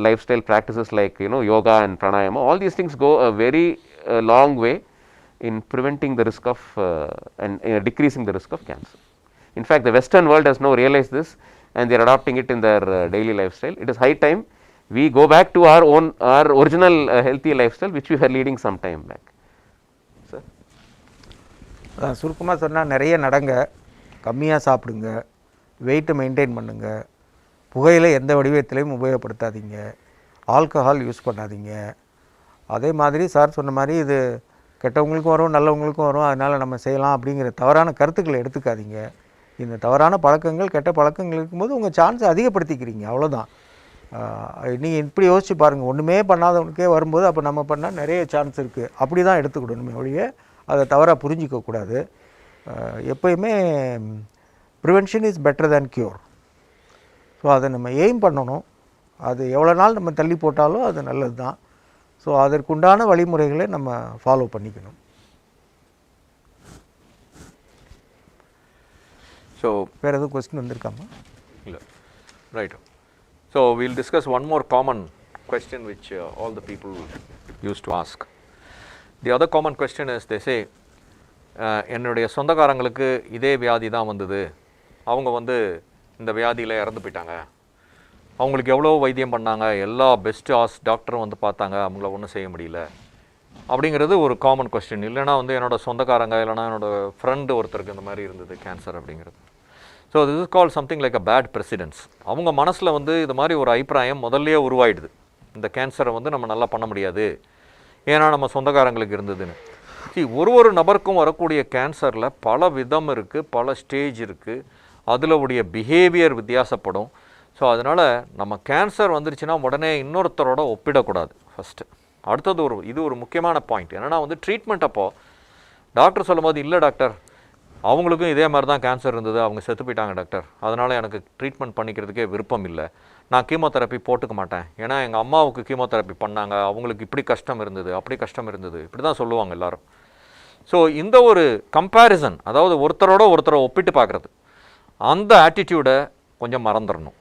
lifestyle practices like yoga and pranayama. All these things go a very long way in preventing the risk of and decreasing the risk of cancer. In fact, the Western world has now realized this and they are adopting it in their daily lifestyle. It is high time we go back to our original healthy lifestyle which we were leading some time back. Sir, சுருக்கமாக சொன்னால் நிறைய நடங்க, கம்மியாக சாப்பிடுங்க, வெயிட்டை maintain பண்ணுங்க, புகையிலை எந்த வடிவத்திலையும் உபயோகப்படுத்தாதீங்க, ஆல்கஹால் யூஸ் பண்ணாதீங்க. அதே மாதிரி சார் சொன்ன மாதிரி இது கெட்டவங்களுக்கும் வரும், நல்லவங்களுக்கும் வரும், அதனால் நம்ம செய்யலாம் அப்படிங்கிற தவறான கருத்துக்களை எடுத்துக்காதீங்க. இந்த தவறான பழக்கங்கள், கெட்ட பழக்கங்கள் இருக்கும்போது உங்கள் சான்ஸை அதிகப்படுத்திக்கிறீங்க, அவ்வளோதான். நீங்கள் இப்படி யோசிச்சு பாருங்கள், ஒன்றுமே பண்ணாதவனுக்கே வரும்போது அப்போ நம்ம பண்ணால் நிறைய சான்ஸ் இருக்குது, அப்படி தான் எடுத்துக்கிடணுமே ஒழிய அதை தவறாக புரிஞ்சிக்கக்கூடாது. எப்போயுமே prevention is better than cure. So அதை நம்ம எய்ம் பண்ணணும். அது எவ்வளோ நாள் நம்ம தள்ளி போட்டாலும் அது நல்லது தான். ஸோ அதற்குண்டான வழிமுறைகளை நம்ம ஃபாலோ பண்ணிக்கணும். ஸோ வேறு எதுவும் கொஸ்டின் வந்திருக்காமா? இல்லை, right. So we'll discuss one more common question which all the people used to ask. The other common question is they say, என்னுடைய சொந்தக்காரங்களுக்கு இதே வியாதி தான் வந்தது, அவங்க வந்து இந்த வியாதியில் இறந்து போயிட்டாங்க, அவங்களுக்கு எவ்வளோ வைத்தியம் பண்ணாங்க, எல்லா பெஸ்ட்டு டாக்டரும் வந்து பார்த்தாங்க, அவங்கள ஒன்றும் செய்ய முடியல அப்படிங்கிறது ஒரு காமன் கொஸ்டின். இல்லைனா வந்து என்னோடய சொந்தக்காரங்க இல்லைனா என்னோடய ஃப்ரெண்டு ஒருத்தருக்கு இந்த மாதிரி இருந்தது கேன்சர் அப்படிங்கிறது. So this is call something like a bad precedence. அவங்க மனசில் வந்து இது மாதிரி ஒரு அபிப்பிராயம் முதல்லையே உருவாயிடுது, இந்த கேன்சரை வந்து நம்ம நல்லா பண்ண முடியாது ஏன்னா நம்ம சொந்தக்காரங்களுக்கு இருந்ததுன்னு. ஒரு நபருக்கும் வரக்கூடிய கேன்சரில் பல விதம் இருக்குது, பல ஸ்டேஜ் இருக்குது, அதில் உடைய பிஹேவியர் வித்தியாசப்படும். ஸோ அதனால் நம்ம கேன்சர் வந்துருச்சுன்னா உடனே இன்னொருத்தரோட ஒப்பிடக்கூடாது ஃபஸ்ட்டு. அடுத்தது இது ஒரு முக்கியமான பாயிண்ட். என்னென்னா வந்து ட்ரீட்மெண்ட் அப்போது டாக்டர் சொல்லும் போது, இல்லை டாக்டர் அவங்களுக்கும் இதே மாதிரி தான் கேன்சர் இருந்தது, அவங்க செத்து போயிட்டாங்க டாக்டர், அதனால் எனக்கு ட்ரீட்மெண்ட் பண்ணிக்கிறதுக்கே விருப்பம் இல்லை, நான் கீமோதெரப்பி போட்டுக்க மாட்டேன், ஏன்னா எங்கள் அம்மாவுக்கு கீமோதெரப்பி பண்ணாங்க, அவங்களுக்கு இப்படி கஷ்டம் இருந்தது அப்படி கஷ்டம் இருந்தது, இப்படி தான் சொல்லுவாங்க எல்லோரும். ஸோ இந்த ஒரு கம்பேரிசன், அதாவது ஒருத்தரை ஒப்பிட்டு பார்க்குறது, அந்த ஆட்டிடியூடை கொஞ்சம் மறந்துடணும்.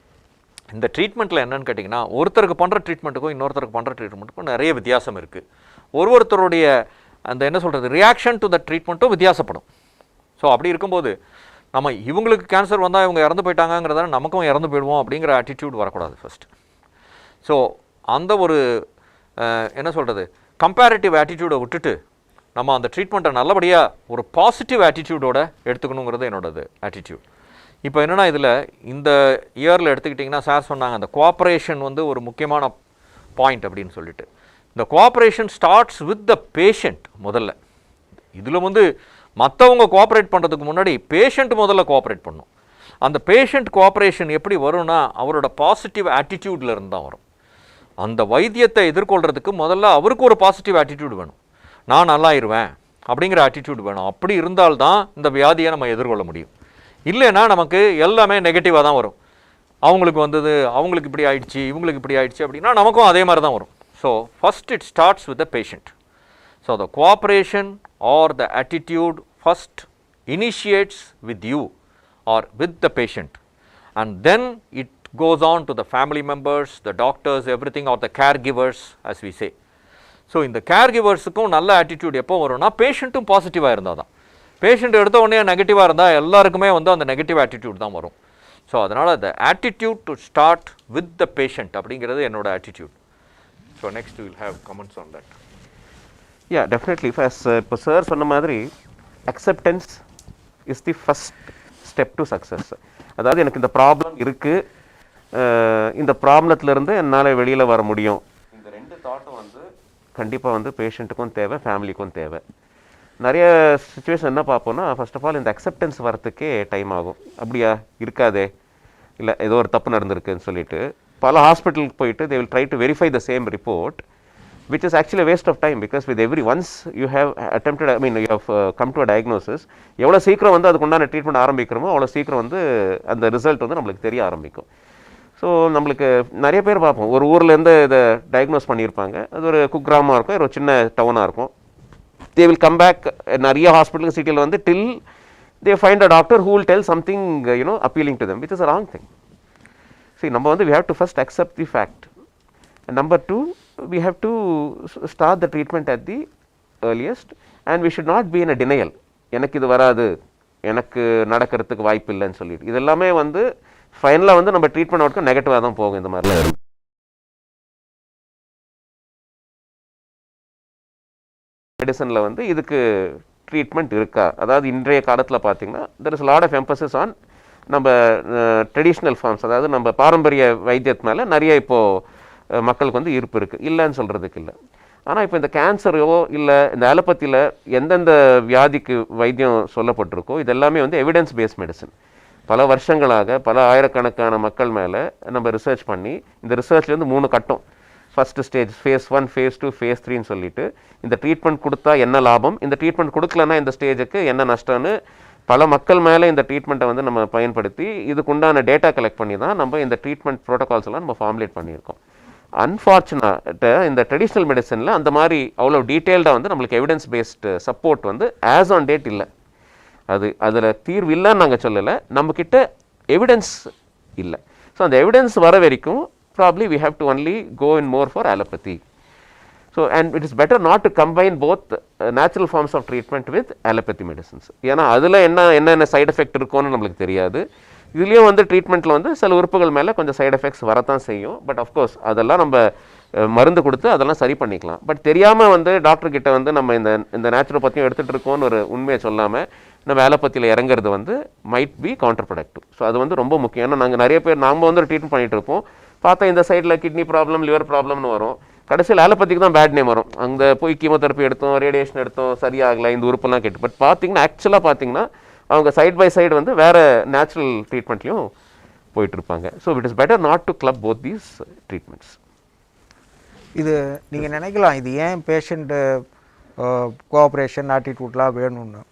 இந்த ட்ரீட்மெண்ட்டில் என்னன்னு கேட்டிங்கன்னா, ஒருத்தருக்கு பண்ணுற ட்ரீட்மெண்ட்டுக்கும் இன்னொருத்தருக்கு பண்ணுற ட்ரீட்மெண்ட்டுக்கும் நிறைய வித்தியாசம் இருக்குது. ஒருத்தருடைய அந்த என்ன சொல்கிறது ரியாக்ஷன் டு த ட்ரீட்மெண்ட்டும் வித்தியாசப்படும். ஸோ அப்படி இருக்கும்போது நம்ம இவங்களுக்கு கேன்சர் வந்தால் இவங்க இறந்து போயிட்டாங்கிறத நமக்கும் இறந்து போயிடுவோம் அப்படிங்கிற ஆட்டிடியூட் வரக்கூடாது ஃபஸ்ட்டு. ஸோ அந்த ஒரு என்ன சொல்கிறது கம்பேரிட்டிவ் ஆட்டிடியூடை விட்டுட்டு நம்ம அந்த ட்ரீட்மெண்ட்டை நல்லபடியாக ஒரு பாசிட்டிவ் ஆட்டிடியூடோட எடுத்துக்கணுங்கிறது என்னோடது ஆட்டிடியூட். இப்போ என்னென்னா இதில் இந்த இயரில் எடுத்துக்கிட்டிங்கன்னா சார் சொன்னாங்க அந்த கோஆப்ரேஷன் வந்து ஒரு முக்கியமான பாயிண்ட் அப்படின்னு சொல்லிட்டு. இந்த cooperation starts with the patient முதல்ல. இதில் வந்து மற்றவங்க கோஆப்ரேட் பண்ணுறதுக்கு முன்னாடி பேஷண்ட் முதல்ல கோஆப்ரேட் பண்ணும். அந்த பேஷண்ட் கோஆப்ரேஷன் எப்படி வரும்னா அவரோட பாசிட்டிவ் ஆட்டிடியூடில் இருந்து தான் வரும். அந்த வைத்தியத்தை எதிர்கொள்கிறதுக்கு முதல்ல அவருக்கு ஒரு பாசிட்டிவ் ஆட்டிடியூட் வேணும். நான் நல்லாயிருவேன் அப்படிங்கிற ஆட்டிடியூட் வேணும். அப்படி இருந்தால்தான் இந்த வியாதியை நம்ம எதிர்கொள்ள முடியும். இல்லைன்னா நமக்கு எல்லாமே நெகட்டிவாக தான் வரும். அவங்களுக்கு வந்தது, அவங்களுக்கு இப்படி ஆயிடுச்சு, இவங்களுக்கு இப்படி ஆயிடுச்சு அப்படின்னா நமக்கும் அதே மாதிரி தான் வரும். So first it starts with the patient. So the cooperation R the attitude first initiates with you or with the patient, and then it goes on to the family members, the doctors, everything, or the caregivers as we say. So இந்த caregiversக்கும் நல்ல attitude எப்போ வரும்னா பேஷண்ட்டும் பாசிட்டிவாக இருந்தால் தான். Patient எடுத்த உடனே நெகட்டிவாக இருந்தால் எல்லாருக்குமே வந்து அந்த நெகட்டிவ் ஆட்டிடியூட் தான் வரும். ஸோ அதனால் the attitude to start with the patient அப்படிங்கிறது என்னோட attitude. So next we will have comments on that. Yeah, definitely. First, இப்போ சார் சொன்ன மாதிரி acceptance is the first step to success. அதாவது எனக்கு இந்த ப்ராப்ளம் இருக்குது, இந்த ப்ராப்ளத்துலேருந்து என்னால் வெளியில் வர முடியும். இந்த ரெண்டு தாட்டும் வந்து கண்டிப்பாக வந்து பேஷண்ட்டுக்கும் தேவை, ஃபேமிலிக்கும் தேவை. நிறைய சுச்சுவேஷன் என்ன பார்ப்போம்னா, ஃபர்ஸ்ட் ஆஃப் ஆல் இந்த அக்செப்டன்ஸ் வரத்துக்கே டைம் ஆகும். அப்படியா இருக்காதே, இல்லை ஏதோ ஒரு தப்பு நடந்திருக்குன்னு சொல்லிட்டு பல ஹாஸ்பிட்டலுக்கு போயிட்டு they will try to verify the same report, which is actually a waste of time, because with once you have attempted, I mean you have come to a diagnosis, எவ்வளோ சீக்கிரம் வந்து அதுக்கு உண்டான ட்ரீட்மெண்ட் ஆரம்பிக்கிறோமோ அவ்வளோ சீக்கிரம் வந்து அந்த ரிசல்ட் வந்து நம்மளுக்கு தெரிய ஆரம்பிக்கும். ஸோ நம்மளுக்கு நிறைய பேர் பார்ப்போம், ஒரு ஊர்லேருந்து இதை டயக்னோஸ் பண்ணியிருப்பாங்க, அது ஒரு குக்கிராமமாக இருக்கும், ஒரு சின்ன டவுனாக இருக்கும். they will come back, நிறைய ஹாஸ்பிட்டல் சிட்டியில் வந்து till they find a doctor who will tell something appealing to them, which is a wrong thing. See, நம்ம வந்து we have to first accept the fact, and number two, we have to start the treatment at the earliest, and we should not be in a denial. எனக்கு இது வராது, எனக்கு நடக்கிறதுக்கு வாய்ப்பு இல்லைன்னு சொல்லிட்டு இது எல்லாமே வந்து ஃபைனலாக வந்து நம்ம ட்ரீட்மெண்ட் அவுட்கம் நெகட்டிவாக தான் போகும். இந்த மாதிரிலாம் இருக்கும். மெடிசனில் வந்து இதுக்கு ட்ரீட்மெண்ட் இருக்கா, அதாவது இன்றைய காலத்தில் பார்த்தீங்கன்னா there is a lot of emphasis on நம்ம ட்ரெடிஷ்னல் ஃபார்ம்ஸ், அதாவது நம்ம பாரம்பரிய வைத்தியத்து மேலே நிறைய இப்போது மக்களுக்கு வந்து ஈர்ப்பு இருக்குது, இல்லைன்னு சொல்கிறதுக்கு இல்லை. ஆனால் இப்போ இந்த கேன்சரோ இல்லை இந்த அலோபதியில் எந்தெந்த வியாதிக்கு வைத்தியம் சொல்லப்பட்டிருக்கோ இது எல்லாமே வந்து எவிடன்ஸ் பேஸ்ட் மெடிசன். பல வருஷங்களாக பல ஆயிரக்கணக்கான மக்கள் மேலே நம்ம ரிசர்ச் பண்ணி, இந்த ரிசர்ச்லேருந்து 3 கட்டம், first stage phase 1, phase 2, phase 3ன்னு சொல்லிட்டு இந்த ட்ரீட்மெண்ட் கொடுத்தா என்ன லாபம், இந்த ட்ரீட்மெண்ட் கொடுக்கலன்னா இந்த ஸ்டேஜுக்கு என்ன நஷ்டம்னு பல மக்கள் மேலே இந்த ட்ரீட்மெண்ட்டை வந்து நம்ம பயன்படுத்தி இதுக்குண்டான டேட்டா கலெக்ட் பண்ணி தான் நம்ம இந்த ட்ரீட்மெண்ட் ப்ரோட்டோகால்ஸ் எல்லாம் நம்ம ஃபார்முலேட் பண்ணியிருக்கோம். அன்ஃபார்ச்சுனேட்டாக இந்த ட்ரெடிஷ்னல் மெடிசனில் அந்த மாதிரி அவ்வளோ டீட்டெயில்டாக வந்து நம்மளுக்கு எவிடன்ஸ் பேஸ்டு சப்போர்ட் வந்து ஆஸ் ஆன் டேட் இல்லை. அதில் தீர்வு இல்லைன்னு நாங்கள் சொல்லலை, நம்மக்கிட்ட எவிடன்ஸ் இல்லை. ஸோ அந்த எவிடன்ஸ் வர வரைக்கும் probably we have to only go in more for allopathy. So and it is better not to combine both natural forms of treatment with allopathy medicines. ஏன்னா அதில் என்னென்ன சைடு எஃபெக்ட் இருக்கும்னு நம்மளுக்கு தெரியாது. இதுலேயும் வந்து ட்ரீட்மெண்ட்டில் வந்து சில உறுப்புகள் மேலே கொஞ்சம் சைடு எஃபெக்ட்ஸ் வரத்தான் செய்யும். பட் அஃப்கோர்ஸ் அதெல்லாம் நம்ம மருந்து கொடுத்து அதெல்லாம் சரி பண்ணிக்கலாம். பட் தெரியாமல் வந்து டாக்டர்கிட்ட வந்து நம்ம இந்த நேச்சுரோபதியும் எடுத்துகிட்டு இருக்கோன்னு ஒரு உண்மையை சொல்லாமல் நம்ம அலோபதியில் இறங்குறது வந்து might be counterproductive. So அது வந்து ரொம்ப முக்கியம். ஏன்னா நாங்கள் நிறைய பேர் நம்ம வந்து ட்ரீட்மெண்ட் பண்ணிகிட்டு இருப்போம், பார்த்தா இந்த சைடில் கிட்னி ப்ராப்ளம், லிவர் ப்ராப்ளம்னு வரும், கடைசியில் அலோபதிக்கு தான் பேட் நேம் வரும். அங்கே போய் கீமோதெரப்பி எடுத்தோம், ரேடியேஷன் எடுத்தோம், சரியாகலை, இந்த உறுப்பெல்லாம் கெட்டு. பட் பார்த்தீங்கன்னா ஆக்சுவலாக பார்த்தீங்கன்னா அவங்க சைட் பை சைடு வந்து வேறு நேச்சுரல் ட்ரீட்மெண்ட்லையும் போயிட்டுருப்பாங்க. So it is better not to club both these treatments. இது நீங்கள் நினைக்கலாம், இது ஏன் பேஷண்ட்டு கோஆப்ரேஷன் ஆட்டிடியூட்லாம் வேணும்னு.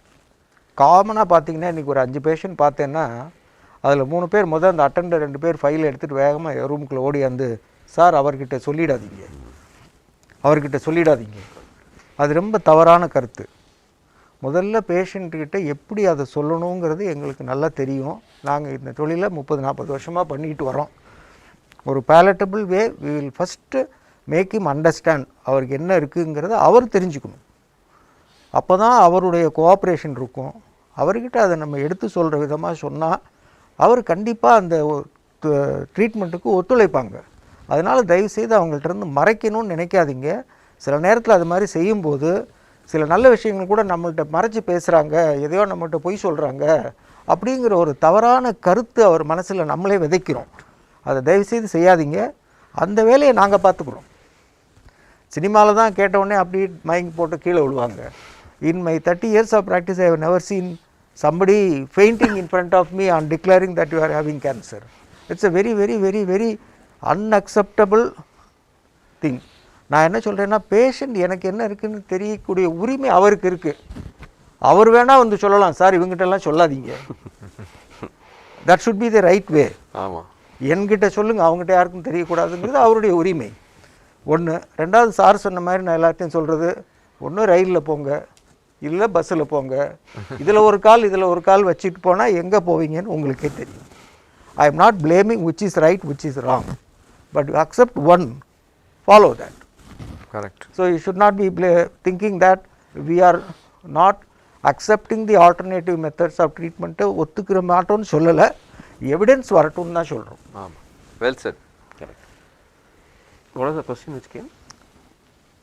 காமனாக பார்த்தீங்கன்னா இன்றைக்கி ஒரு 5 பேஷண்ட் பார்த்தேன்னா அதில் 3 பேர் முதல் அந்த அட்டெண்டர் 2 பேர் ஃபைல் எடுத்துகிட்டு வேகமாக ரூமுக்குள்ளே ஓடி வந்து, சார் அவர்கிட்ட சொல்லிடாதீங்க, அது ரொம்ப தவறான கருத்து. முதல்ல பேஷண்ட்டுக்கிட்ட எப்படி அதை சொல்லணுங்கிறது எங்களுக்கு நல்லா தெரியும். நாங்கள் இந்த தொழிலை 30-40 வருஷமாக பண்ணிக்கிட்டு வரோம். ஒரு palatable way we will first make him understand அவருக்கு என்ன இருக்குங்கிறத அவர் தெரிஞ்சுக்கணும். அப்போ தான் அவருடைய கோஆப்ரேஷன் இருக்கும். அவர்கிட்ட அதை நம்ம எடுத்து சொல்கிற விதமாக சொன்னால் அவர் கண்டிப்பாக அந்த ட்ரீட்மெண்ட்டுக்கு ஒத்துழைப்பாங்க. அதனால் தயவுசெய்து அவங்கள்ட்ட இருந்து மறைக்கணும்னு நினைக்காதீங்க. சில நேரத்தில் அது மாதிரி செய்யும்போது சில நல்ல விஷயங்கள் கூட நம்மள்கிட்ட மறைச்சி பேசுகிறாங்க, எதையோ நம்மள்கிட்ட பொய் சொல்கிறாங்க அப்படிங்கிற ஒரு தவறான கருத்து அவர் மனசில் நம்மளே விதைக்கிறோம். அதை தயவுசெய்து செய்யாதீங்க. அந்த வேலையை நாங்கள் பார்த்துக்குறோம். சினிமாவில் தான் கேட்டவுடனே அப்படி மயங்கி போட்டு கீழே விழுவாங்க. In my 30 years of practice, I have never seen somebody fainting in front of me on declaring that you are having cancer. It's a very, very, very, very unacceptable thing. நான் என்ன சொல்கிறேன்னா, பேஷண்ட் எனக்கு என்ன இருக்குதுன்னு தெரியக்கூடிய உரிமை அவருக்கு இருக்குது. அவர் வேணால் வந்து சொல்லலாம், சார் இவங்ககிட்டலாம் சொல்லாதீங்க. That should be the right way. ஆமாம், என்கிட்ட சொல்லுங்கள், அவங்ககிட்ட யாருக்கும் தெரியக்கூடாதுங்கிறது அவருடைய உரிமை. ஒன்று. ரெண்டாவது, சார் சொன்ன மாதிரி நான் எல்லாத்தையும் சொல்கிறது, ஒன்று ரயிலில் போங்க, இல்லை பஸ்ஸில் போங்க. இதில் ஒரு கால் இதில் ஒரு கால் வச்சுட்டு போனால் எங்கே போவீங்கன்னு உங்களுக்கே தெரியும். I am not blaming which is right, which is wrong, but you accept one, follow that. Correct. So you should not be thinking that we are not accepting the alternative methods of treatment. ஒத்துக்கிற மாட்டோம்னு சொல்லலை, evidence வரட்டும்னு தான் சொல்கிறோம். ஆமாம், well set. Correct. What was the question which came?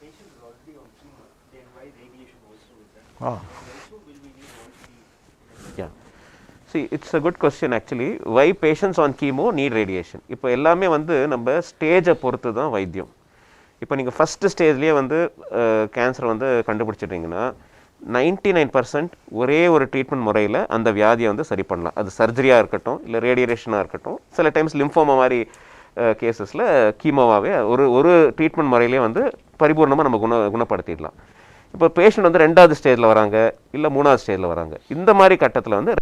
Patients are already on chemo, then why radiation also with that? Also will we need all three? Yeah. See, it's a good question actually. Why patients on chemo need radiation? இப்போ எல்லாமே வந்து நம்ம ஸ்டேஜை பொறுத்து தான் வைத்தியம். இப்போ நீங்கள் ஃபஸ்ட்டு ஸ்டேஜ்லேயே வந்து கேன்சர் வந்து கண்டுபிடிச்சிட்டிங்கன்னா 99% ஒரே ஒரு ட்ரீட்மெண்ட் முறையில் அந்த வியாதியை வந்து சரி பண்ணலாம். அது சர்ஜரியாக இருக்கட்டும், இல்லை ரேடியேஷனாக இருக்கட்டும், சில டைம்ஸ் லிம்ஃபோமா மாதிரி கேசஸில் கீமோவாகவே ஒரு ட்ரீட்மெண்ட் முறையிலே வந்து பரிபூர்ணமாக நம்ம குணப்படுத்திடலாம். இப்போ பேஷண்ட் வந்து 2வது ஸ்டேஜில் வராங்க, இல்லை 3வது ஸ்டேஜில் வராங்க. இந்த மாதிரி கட்டத்தில் வந்து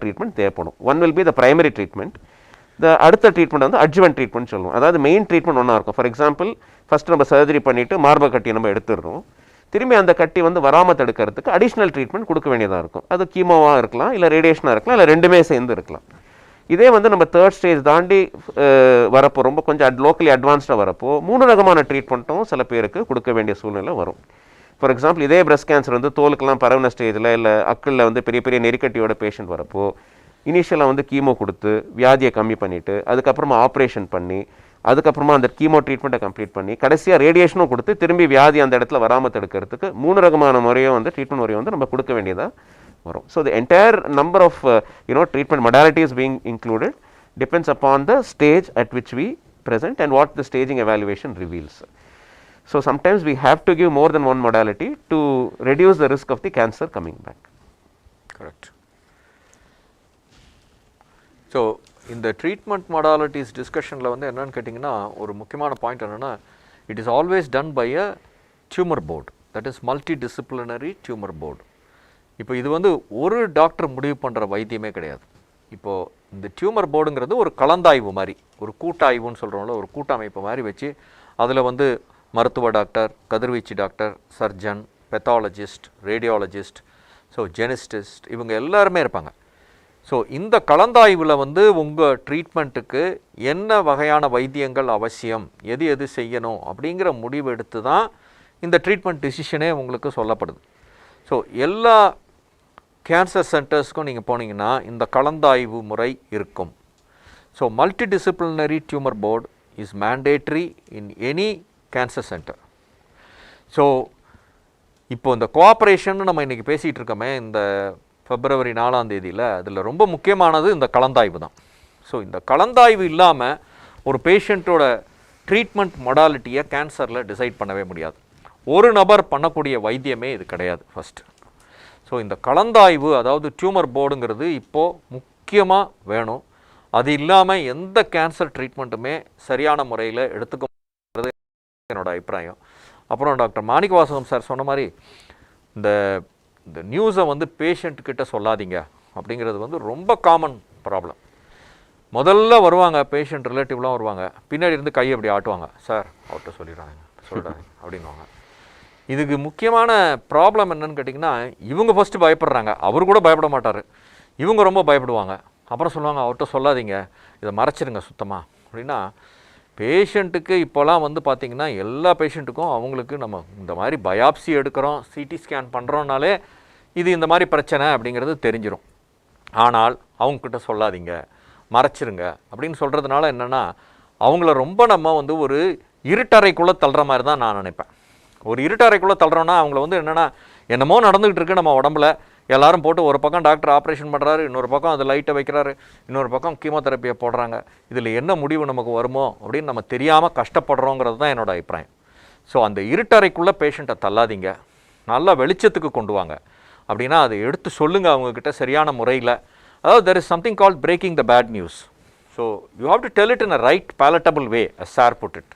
ட்ரீட்மெண்ட் தேவைப்படும். One will be the primary treatment. அடுத்த ட்ரீட்மெண்ட் வந்து அட்ஜுவன்ட் ட்ரீட்மெண்ட் சொல்லுவோம். அதாவது மெயின் ட்ரீட்மெண்ட் ஒன்றா இருக்கும். ஃபார் எக்ஸாம்பிள், ஃபஸ்ட்டு நம்ம சர்ஜரி பண்ணிவிட்டு மார்பக கட்டியை நம்ம எடுத்துடுறோம். திரும்பி அந்த கட்டி வந்து வராமல் தடுக்கிறதுக்கு அடிஷ்னல் ட்ரீட்மெண்ட் கொடுக்க வேண்டியதாக இருக்கும். அது கீமோவாக இருக்கலாம், இல்லை ரேடியேஷனாக இருக்கலாம், இல்லை ரெண்டுமே சேர்ந்து இருக்கலாம். இதே வந்து நம்ம 3rd ஸ்டேஜ் தாண்டி வரப்போ, ரொம்ப கொஞ்சம் லோக்கலி அட்வான்ஸ்டாக வரப்போ 3 ரகமான ட்ரீட்மெண்ட்டும் சில பேருக்கு கொடுக்க வேண்டிய சூழ்நிலை வரும். ஃபார் எக்ஸாம்பிள், இதே பிரஸ்ட் கேன்சர் வந்து தோலுக்கெல்லாம் பரவின ஸ்டேஜில், இல்லை அக்கிளில் வந்து பெரிய பெரிய நெருக்கட்டியோட பேஷண்ட் வரப்போ இனிஷியலாக வந்து கீமோ கொடுத்து வியாதியை கம்மி பண்ணிவிட்டு, அதுக்கப்புறமா ஆப்ரேஷன் பண்ணி, அதுக்கப்புறமா அந்த கீமோ ட்ரீட்மெண்ட்டை கம்ப்ளீட் பண்ணி, கடைசியாக ரேடியேஷனும் கொடுத்து திரும்பி வியாதி அந்த இடத்துல வராமல் தடுக்கிறதுக்கு 3 ரகமான முறையும் வந்து ட்ரீட்மெண்ட் முறையை வந்து நம்ம கொடுக்க வேண்டியதாக வரும். So the entire number of treatment modalities being included depends upon the stage at which we present and what the staging evaluation reveals. So sometimes we have to give more than one modality to reduce the risk of the cancer coming back. Correct. So இந்த treatment modalities டிஸ்கஷனில் வந்து என்னென்னு கேட்டிங்கன்னா, ஒரு முக்கியமான point என்னென்னா, it is always done by a tumour board, that is multidisciplinary tumour board. இப்போ இது வந்து ஒரு டாக்டர் முடிவு பண்ணுற வைத்தியமே கிடையாது. இப்போது இந்த டியூமர் போர்டுங்கிறது ஒரு கலந்தாய்வு மாதிரி, ஒரு கூட்டாய்வுன்னு சொல்கிறோம்ல, ஒரு கூட்டமைப்பு மாதிரி வச்சு அதில் வந்து மருத்துவ டாக்டர், கதிர்வீச்சு doctor, surgeon, pathologist, radiologist, so geneticist, இவங்க எல்லாருமே இருப்பாங்க. ஸோ இந்த கலந்தாய்வில் வந்து உங்கள் ட்ரீட்மெண்ட்டுக்கு என்ன வகையான வைத்தியங்கள் அவசியம், எது எது செய்யணும் அப்படிங்கிற முடிவு எடுத்து தான் இந்த ட்ரீட்மெண்ட் டிசிஷனே உங்களுக்கு சொல்லப்படுது. ஸோ எல்லா கேன்சர் சென்டர்ஸ்க்கும் நீங்கள் போனீங்கன்னா இந்த கலந்தாய்வு முறை இருக்கும். So multi disciplinary tumour board is mandatory in any cancer centre. So இப்போது இந்த கோஆப்ரேஷன் நம்ம இன்றைக்கி பேசிகிட்டு இருக்கோமே, இந்த February 4 அதில் ரொம்ப முக்கியமானது இந்த கலந்தாய்வு தான். ஸோ இந்த கலந்தாய்வு இல்லாமல் ஒரு பேஷண்ட்டோட ட்ரீட்மெண்ட் மொடாலிட்டியை கேன்சரில் டிசைட் பண்ணவே முடியாது. ஒரு நபர் பண்ணக்கூடிய வைத்தியமே இது கிடையாது ஃபஸ்ட்டு. ஸோ இந்த கலந்தாய்வு, அதாவது டியூமர் போர்டுங்கிறது இப்போது முக்கியமாக வேணும். அது இல்லாமல் எந்த கேன்சர் ட்ரீட்மெண்ட்டுமே சரியான முறையில் எடுத்துக்கிறது என்னோட அபிப்பிராயம். அப்புறம் டாக்டர் மாணிக்கவாசகம் சார் சொன்ன மாதிரி இந்த நியூஸை வந்து பேஷண்ட்கிட்ட சொல்லாதீங்க அப்படிங்கிறது வந்து ரொம்ப காமன் ப்ராப்ளம். முதல்ல வருவாங்க பேஷண்ட், ரிலேட்டிவ்லாம் வருவாங்க, பின்னாடி இருந்து கையை அப்படி ஆட்டுவாங்க, சார் அவர்கிட்ட சொல்லிடுறாங்க அப்படின்வாங்க. இதுக்கு முக்கியமான ப்ராப்ளம் என்னன்னு கேட்டிங்கன்னா, இவங்க ஃபஸ்ட்டு பயப்படுறாங்க, அவர் கூட பயப்பட மாட்டார், இவங்க ரொம்ப பயப்படுவாங்க. அப்புறம் சொல்லுவாங்க, அவர்கிட்ட சொல்லாதீங்க, இதை மறைச்சிருங்க சுத்தமாக அப்படின்னா பேஷண்ட்டுக்கு இப்போலாம் வந்து பார்த்திங்கன்னா எல்லா பேஷண்ட்டுக்கும் அவங்களுக்கு நம்ம இந்த மாதிரி பயாப்சி எடுக்கிறோம், சிடி ஸ்கேன் பண்ணுறோன்னாலே இது இந்த மாதிரி பிரச்சனை அப்படிங்கிறது தெரிஞ்சிடும். ஆனால் அவங்கக்கிட்ட சொல்லாதீங்க, மறைச்சிருங்க அப்படின்னு சொல்கிறதுனால என்னென்னா அவங்கள ரொம்ப நம்ம வந்து ஒரு இருட்டறைக்குள்ளே தள்ளுற மாதிரி தான் நான் நினைப்பேன். ஒரு இருட்டறைக்குள்ளே தள்ளுறோன்னா அவங்கள வந்து என்னென்னா என்னமோ நடந்துக்கிட்டு இருக்கு நம்ம உடம்புல, எல்லாரும் போட்டு ஒரு பக்கம் டாக்டர் ஆப்ரேஷன் பண்ணுறாரு, இன்னொரு பக்கம் அது லைட்டை வைக்கிறாரு, இன்னொரு பக்கம் கீமோதெரப்பியை போடுறாங்க, இதில் என்ன முடிவு நமக்கு வருமோ அப்படின்னு நம்ம தெரியாமல் கஷ்டப்படுறோங்கிறது தான் என்னோடய அபிப்பிராயம். ஸோ அந்த இருட்டறைக்குள்ளே பேஷண்ட்டை தள்ளாதீங்க, நல்லா வெளிச்சத்துக்கு கொண்டு வாங்க. அப்படின்னா அதை எடுத்து சொல்லுங்கள் அவங்கக்கிட்ட சரியான முறையில். அதாவது there is something called breaking the bad news. So you have to tell it in a right palatable way, as sir put it.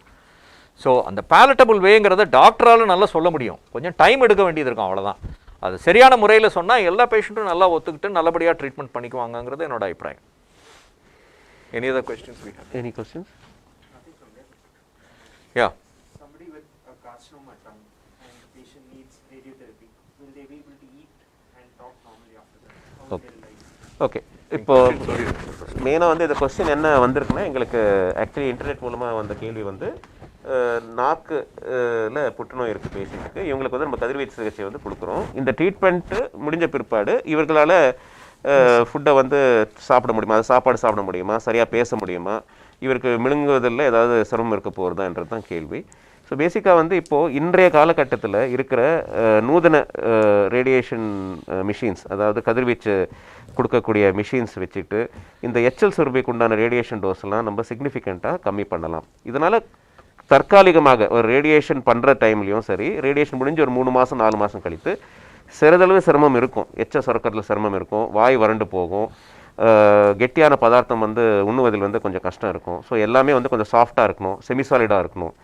So அந்த palatable வேங்கிறத டாக்டரால் நல்லா சொல்ல முடியும், கொஞ்சம் டைம் எடுக்க வேண்டியது இருக்கும், அவ்வளோதான். அது சரியான முறையில் சொன்னால் எல்லா பேஷண்ட்டும் நல்லா ஒத்துக்கிட்டு நல்லபடியாக ட்ரீட்மெண்ட் பண்ணிக்குவாங்கங்கிறது என்னோட அபிப்பிராயம். Any other questions we have? Any questions? Nothing from there. Yeah. Somebody with a carcinoma tongue and the patient needs radiotherapy, will they be able to eat and talk normally after that? How will their life? Okay, இப்போ மெயினாக வந்து இந்த question என்ன வந்திருக்குன்னா, எங்களுக்கு actually internet மூலமாக வந்த கேள்வி வந்து நாக்குல புற்றுநோய் இருக்குது பேஷண்ட்டுக்கு, இவங்களுக்கு வந்து நம்ம கதிர்வீச்சு சிகிச்சை வந்து கொடுக்குறோம். இந்த ட்ரீட்மெண்ட்டு முடிஞ்ச பிற்பாடு இவர்களால் ஃபுட்டை வந்து சாப்பிட முடியுமா, அது சாப்பாடு சாப்பிட முடியுமா, சரியாக பேச முடியுமா, இவருக்கு மிழுங்குவதில் ஏதாவது சிரமம் இருக்க போகிறதான்றது தான் கேள்வி. ஸோ பேசிக்காக வந்து இப்போது இன்றைய காலகட்டத்தில் இருக்கிற நூதன ரேடியேஷன் மிஷின்ஸ், அதாவது கதிர்வீச்சு கொடுக்கக்கூடிய மிஷின்ஸ் வச்சுட்டு இந்த எச்எல் சுரபிக்கு உண்டான ரேடியேஷன் டோஸ்லாம் நம்ம சிக்னிஃபிகண்ட்டாக கம்மி பண்ணலாம். இதனால் தற்காலிகமாக ஒரு ரேடியேஷன் பண்ணுற டைம்லேயும் சரி, ரேடியேஷன் முடிஞ்சு ஒரு 3 மாதம் 4 மாதம் கழித்து சிறிதளவு சிரமம் இருக்கும், எச்ச சுரக்கிறதுல சிரமம் இருக்கும், வாய் வறண்டு போகும், கெட்டியான பதார்த்தம் வந்து உண்ணுவதில் வந்து கொஞ்சம் கஷ்டம் இருக்கும். ஸோ எல்லாமே வந்து கொஞ்சம் சாஃப்டாக இருக்கணும், செமிசாலிடாக இருக்கணும்,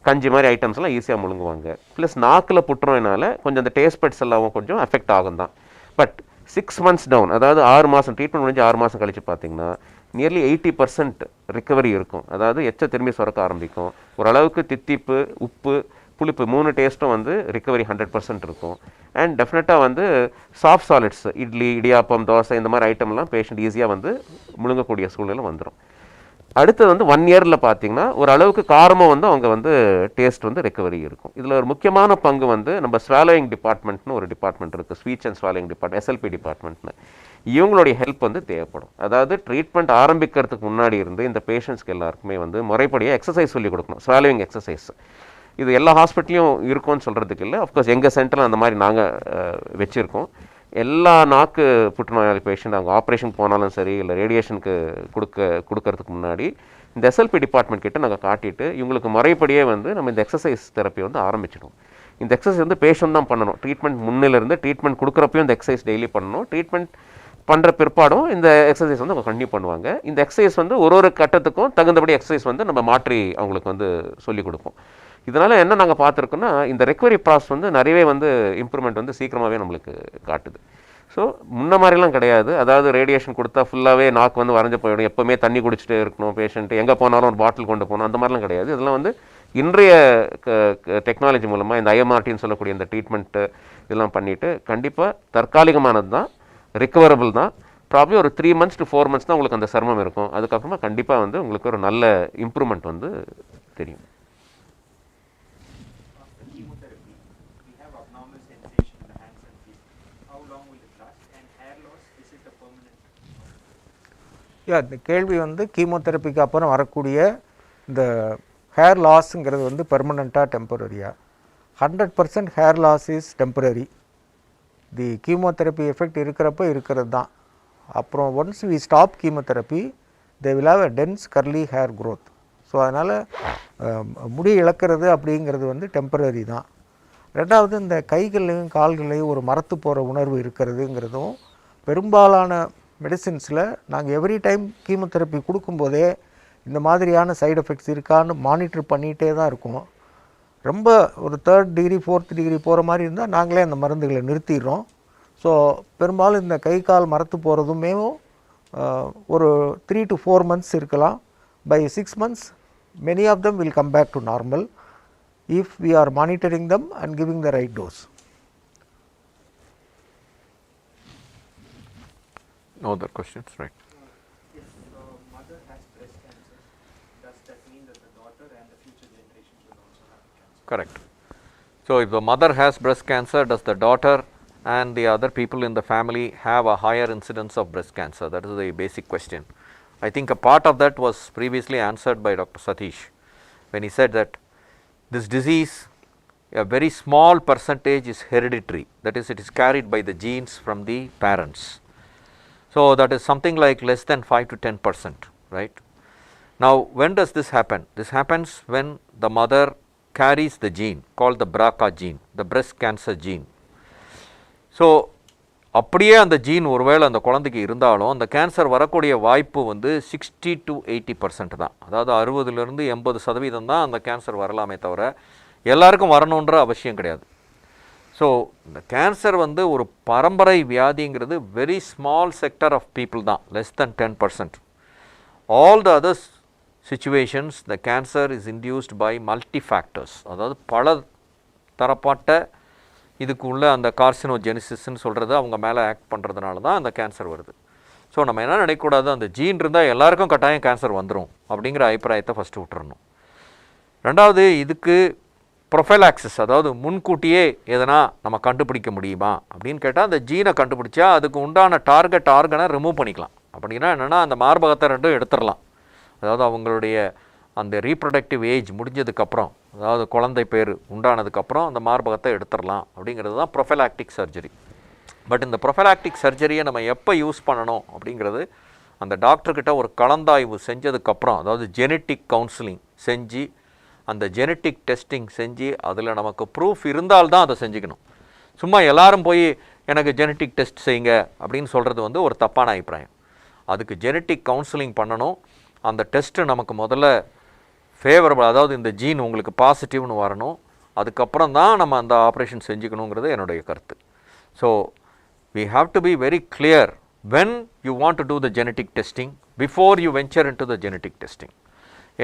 கஞ்சி மாதிரி ஐட்டம்ஸ்லாம் ஈஸியாக முழுங்குவாங்க. ப்ளஸ் நாக்கில் புற்றுநோயினால கொஞ்சம் அந்த டேஸ்ட் பட்ஸ் எல்லாம் கொஞ்சம் அஃபெக்ட் ஆகும் தான். பட் 6 months டவுன், அதாவது 6 மாதம் ட்ரீட்மெண்ட் முடிஞ்சு 6 மாதம் கழித்து பார்த்தீங்கன்னா நியர்லி 80% ரிக்கவரி இருக்கும். அதாவது எச்ச திரும்பி சுரக்க ஆரம்பிக்கும். ஓரளவுக்கு தித்திப்பு, உப்பு, புளிப்பு 3 டேஸ்ட்டும் வந்து ரிக்கவரி 100% இருக்கும். அண்ட் டெஃபினட்டாக வந்து சாஃப்ட் சாலிட்ஸ், இட்லி, இடியாப்பம், தோசை இந்த மாதிரி ஐட்டம்லாம் பேஷண்ட் ஈஸியாக வந்து முழுங்கக்கூடிய சூழ்நிலை வந்துடும். அடுத்தது வந்து 1 இயரில் பார்த்தீங்கன்னா ஒரு அளவுக்கு காரமும் வந்து அவங்க வந்து டேஸ்ட் வந்து ரெக்கவரி இருக்கும். இதில் ஒரு முக்கியமான பங்கு வந்து நம்ம ஸ்வாலோயிங் டிபார்ட்மெண்ட்னு ஒரு டிபார்ட்மெண்ட் இருக்குது, speech and swallowing department, SLP டிபார்ட்மெண்ட்னு. இவங்களுடைய ஹெல்ப் வந்து தேவைப்படும். அதாவது ட்ரீட்மெண்ட் ஆரம்பிக்கிறதுக்கு முன்னாடி இருந்து இந்த பேஷண்ட்ஸ்க்கு எல்லாருக்குமே வந்து முறைப்படியாக எக்ஸசைஸ் சொல்லிக் கொடுக்கணும், ஸ்வாலோயிங் எக்ஸசைஸ். இது எல்லா ஹாஸ்பிட்டலையும் இருக்கும்னு சொல்கிறதுக்கு இல்லை, அஃப்கோர்ஸ் எங்கள் சென்டரில் அந்த மாதிரி நாங்கள் வச்சுருக்கோம். எல்லா நாக்கு புற்றுநோயாளி பேஷண்ட் அவங்க ஆப்ரேஷன் போனாலும் சரி, இல்லை ரேடியேஷனுக்கு கொடுக்கறதுக்கு முன்னாடி இந்த எஸ்எல்பி டிபார்ட்மெண்ட் கிட்ட நாங்கள் காட்டிட்டு இவங்களுக்கு முறைப்படியே வந்து நம்ம இந்த எக்ஸசைஸ் தெரப்பி வந்து ஆரம்பிச்சிடும். இந்த எக்ஸசைஸ் வந்து பேஷண்ட் தான் பண்ணணும். ட்ரீட்மெண்ட் முன்னிலிருந்து ட்ரீட்மெண்ட் கொடுக்குறப்பையும் இந்த எக்ஸசைஸ் டெய்லி பண்ணணும். ட்ரீட்மெண்ட் பண்ணுற பிற்பாடும் இந்த எக்ஸசைஸ் வந்து அவங்க கண்டினியூ பண்ணுவாங்க. இந்த எக்ஸசைஸ் வந்து ஒரு கட்டத்துக்கும் தகுந்தபடி எக்ஸசைஸ் வந்து நம்ம மாற்றி அவங்களுக்கு வந்து சொல்லிக் கொடுப்போம். இதனால் என்ன நாங்கள் பார்த்துருக்கோன்னா, இந்த ரெக்கவரி ப்ராசஸ் வந்து நிறையவே வந்து இம்ப்ரூவ்மெண்ட் வந்து சீக்கிரமாகவே நம்மளுக்கு காட்டுது. ஸோ முன்ன மாதிரிலாம் கிடையாது. அதாவது ரேடியேஷன் கொடுத்தா ஃபுல்லாகவே நாக்கு வந்து வரைஞ்சு போயிடும், எப்போவுமே தண்ணி குடிச்சிட்டே இருக்கணும் பேஷண்ட்டு, எங்கே போனாலும் ஒரு பாட்டில் கொண்டு போகணும், அந்த மாதிரிலாம் கிடையாது. இதெல்லாம் வந்து இன்றைய டெக்னாலஜி மூலமாக இந்த ஐஎம்ஆர்டின்னு சொல்லக்கூடிய இந்த ட்ரீட்மெண்ட்டு இதெல்லாம் பண்ணிவிட்டு கண்டிப்பாக தற்காலிகமானது தான், ரிக்கவரபிள் தான். ப்ராப்ளி ஒரு 3 months to 4 months தான் உங்களுக்கு அந்த சிரமம் இருக்கும். அதுக்கப்புறமா கண்டிப்பாக வந்து உங்களுக்கு ஒரு நல்ல இம்ப்ரூவ்மெண்ட் வந்து தெரியும். இந்த கேள்வி வந்து கீமோதெரப்பிக்கு அப்புறம் வரக்கூடிய இந்த ஹேர் லாஸுங்கிறது வந்து பெர்மனண்ட்டாக டெம்பரரியாக? 100% hair loss is temporary. The chemotherapy effect இருக்கிறப்ப இருக்கிறது தான். அப்புறம் once we stop chemotherapy they will have a dense curly hair growth. So அதனால் முடி இழக்கிறது அப்படிங்கிறது வந்து டெம்பரரி தான். ரெண்டாவது, இந்த கைகள்லையும் கால்கள்லையும் ஒரு மரத்து போகிற உணர்வு இருக்கிறதுங்கிறதும் பெரும்பாலான மெடிசின்ஸில் நாங்கள் எவ்ரி டைம் கீமோதெரப்பி கொடுக்கும்போதே இந்த மாதிரியான சைடு எஃபெக்ட்ஸ் இருக்கான்னு மானிட்டர் பண்ணிகிட்டே தான் இருக்கும். ரொம்ப ஒரு 3rd degree 4th degree போகிற மாதிரி இருந்தால் நாங்களே அந்த மருந்துகளை நிறுத்திடுறோம். ஸோ பெரும்பாலும் இந்த கை கால் மரத்து போகிறதுமே ஒரு 3 to 4 months இருக்கலாம். By 6 months many of them will come back to normal if we are monitoring them and giving the right dose. No other questions, right? If mother has breast cancer, does that mean that the daughter and the future generations will also have cancer? Correct. So if the mother has breast cancer, does the daughter and the other people in the family have a higher incidence of breast cancer? That is the basic question. I think a part of that was previously answered by Dr. Satish when he said that this disease, a very small percentage is hereditary, that is, it is carried by the genes from the parents. So that is something like less than 5 to 10%, right? Now when does this happen? This happens when the mother carries the gene called the BRCA gene, the breast cancer gene. So அப்படியே அந்த gene ஒருவேளை அந்த குழந்தைக்கு இருந்தாலும் அந்த cancer வரக்கூடிய வாய்ப்பு வந்து 60 to 80% தான். அதாவது 60லேருந்து 80% தான் அந்த கேன்சர் வரலாமே தவிர எல்லாருக்கும் வரணுன்ற அவசியம் கிடையாது. ஸோ இந்த கேன்சர் வந்து ஒரு பரம்பரை வியாதிங்கிறது very small sector of people தான், less then 10%. All the others situations the cancer is induced by multifactors, அதாவது பல தரப்பட்ட இதுக்கு உள்ள அந்த கார்சினோஜெனிசிஸ்ன்னு சொல்கிறது அவங்க மேலே ஆக்ட் பண்ணுறதுனால தான் அந்த கேன்சர் வருது. ஸோ நம்ம என்ன நினைக்கக்கூடாது, அந்த ஜீன் இருந்தால் எல்லாருக்கும் கட்டாயம் கேன்சர் வந்துடும் அப்படிங்கிற அபிப்பிராயத்தை ஃபஸ்ட்டு விட்டுறணும். ரெண்டாவது, இதுக்கு ப்ரொஃபைலாக்சிஸ், அதாவது முன்கூட்டியே எதனா நம்ம கண்டுபிடிக்க முடியுமா அப்படின்னு கேட்டால், அந்த ஜீனை கண்டுபிடிச்சா அதுக்கு உண்டான டார்கெட் ஆர்கனை ரிமூவ் பண்ணிக்கலாம். அப்படின்னா என்னென்னா அந்த மார்பகத்தை ரெண்டும் எடுத்துடலாம். அதாவது அவங்களுடைய அந்த ரீப்ரொடக்டிவ் ஏஜ் முடிஞ்சதுக்கப்புறம், அதாவது குழந்தை பேர் உண்டானதுக்கப்புறம் அந்த மார்பகத்தை எடுத்துடலாம் அப்படிங்கிறது தான் ப்ரொஃபைலாக்டிக் சர்ஜரி. பட் இந்த ப்ரொஃபைலாக்டிக் சர்ஜரியை நம்ம எப்போ யூஸ் பண்ணணும் அப்படிங்கிறது அந்த டாக்டர்கிட்ட ஒரு கலந்தாய்வு செஞ்சதுக்கப்புறம், அதாவது ஜெனட்டிக் கவுன்சிலிங் செஞ்சு அந்த ஜெனட்டிக் டெஸ்டிங் செஞ்சு அதில் நமக்கு ப்ரூஃப் இருந்தால்தான் அதை செஞ்சுக்கணும். சும்மா எல்லாரும் போய் எனக்கு ஜெனட்டிக் டெஸ்ட் செய்யுங்க அப்படின்னு சொல்கிறது வந்து ஒரு தப்பான அபிப்பிராயம். அதுக்கு ஜெனட்டிக் கவுன்சிலிங் பண்ணணும். அந்த டெஸ்ட்டு நமக்கு முதல்ல ஃபேவரபிள், அதாவது இந்த ஜீன் உங்களுக்கு பாசிட்டிவ்னு வரணும். அதுக்கப்புறம் தான் நம்ம அந்த ஆப்ரேஷன் செஞ்சுக்கணுங்கிறது என்னுடைய கருத்து. So we have to be very clear when you want to do the genetic testing before you venture into the genetic testing.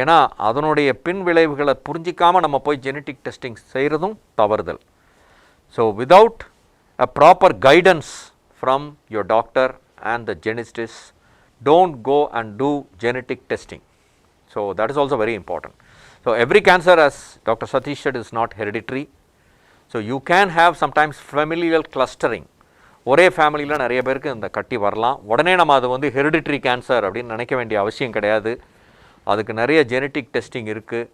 ஏன்னா அதனுடைய பின் விளைவுகளை புரிஞ்சிக்காமல் நம்ம போய் ஜெனட்டிக் டெஸ்டிங் செய்கிறதும் தவறுதல். So without a proper guidance from your doctor and the geneticist, don't go and do genetic testing. So that is also very important. So every cancer, as Dr. Satish said, is not hereditary. So you can have sometimes familial clustering. ஒரே ஃபேமிலியில் நிறைய பேருக்கு இந்த கட்டி வரலாம். உடனே நம்ம அது வந்து ஹெரிடிட்ரி கேன்சர் அப்படின்னு நினைக்க வேண்டிய அவசியம் கிடையாது. அதுக்கு நிறைய ஜெனட்டிக் டெஸ்டிங் இருக்குது.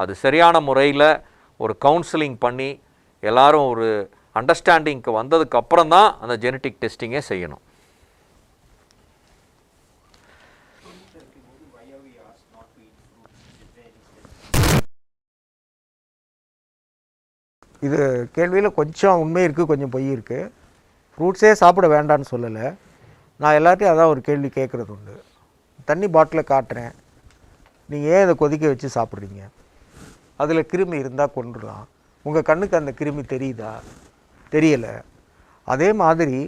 அது சரியான முறையில் ஒரு கவுன்சிலிங் பண்ணி எல்லாரும் ஒரு அண்டர்ஸ்டாண்டிங்க்கு வந்ததுக்கப்புறம் தான் அந்த ஜெனட்டிக் டெஸ்டிங்கே செய்யணும். இது கேள்வியில் கொஞ்சம் உண்மை இருக்குது, கொஞ்சம் பொய் இருக்குது. ஃப்ரூட்ஸே சாப்பிட வேண்டான்னு சொல்லலை. நான் எல்லாத்தையும் அதான் ஒரு கேள்வி கேட்குறது உண்டு. தண்ணி பாட்டில் காட்டுறேன், நீங்கள் ஏன் இதை கொதிக்க வச்சு சாப்பிட்றீங்க? அதில் கிருமி இருந்தால் கொண்டுடலாம். உங்கள் கண்ணுக்கு அந்த கிருமி தெரியுதா? தெரியலை. அதே மாதிரி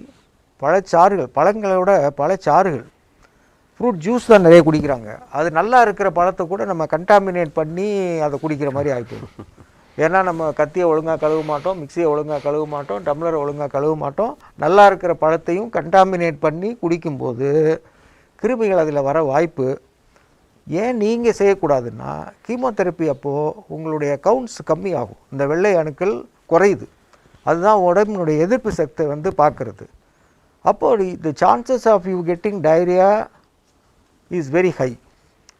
பழச்சாறுகள், பழங்களோட பழச்சாறுகள், ஃப்ரூட் ஜூஸ் தான் நிறைய குடிக்கிறாங்க. அது நல்லா இருக்கிற பழத்தை கூட நம்ம கண்டாமினேட் பண்ணி அதை குடிக்கிற மாதிரி ஆகிப்போம். ஏன்னா நம்ம கத்தியை ஒழுங்காக கழுவ மாட்டோம், மிக்சியை ஒழுங்காக கழுவ மாட்டோம், டம்ளரை ஒழுங்காக கழுவ மாட்டோம். நல்லா இருக்கிற பழத்தையும் கண்டாமினேட் பண்ணி குடிக்கும்போது கிருமிகள் அதில் வர வாய்ப்பு. ஏன் நீங்கள் செய்யக்கூடாதுன்னா, கீமோதெரப்பி அப்போது உங்களுடைய கவுண்ட்ஸ் கம்மியாகும், இந்த வெள்ளை அணுக்கள் குறையுது. அதுதான் உடம்பினுடைய எதிர்ப்பு சக்தியை வந்து பார்க்குறது. அப்போது the chances of you getting diarrhea is very high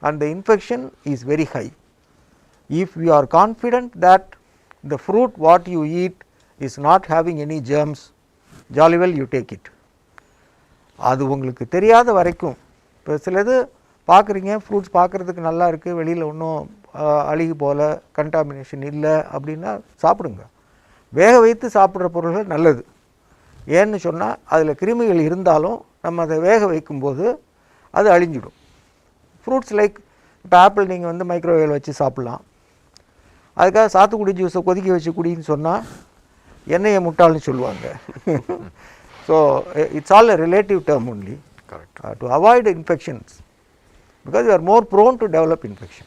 and the infection is very high. If you are confident that the fruit what you eat is not having any germs, jolly well you take it. அது உங்களுக்கு தெரியாத வரைக்கும், இப்போ சிலது பார்க்குறீங்க, fruits பார்க்குறதுக்கு நல்லா இருக்குது, வெளியில் ஒன்றும் அழுகி போல் கண்டாமினேஷன் இல்லை அப்படின்னா சாப்பிடுங்க. வேக வைத்து சாப்பிட்ற பொருள்கள் நல்லது. ஏன்னு சொன்னால் அதில் கிருமிகள் இருந்தாலும் நம்ம அதை வேக வைக்கும்போது அது அழிஞ்சிடும். ஃப்ரூட்ஸ் லைக் இப்போ ஆப்பிள் நீங்கள் வந்து மைக்ரோவேவ் வச்சு சாப்பிட்லாம். அதுக்காக சாத்துக்குடி ஜூஸை கொதிக்க வச்சு குடின்னு சொன்னால் எண்ணெயை முட்டாள்னு சொல்லுவாங்க. So it's all a relative term only. Correct. To avoid infections, because you are more prone to develop infection.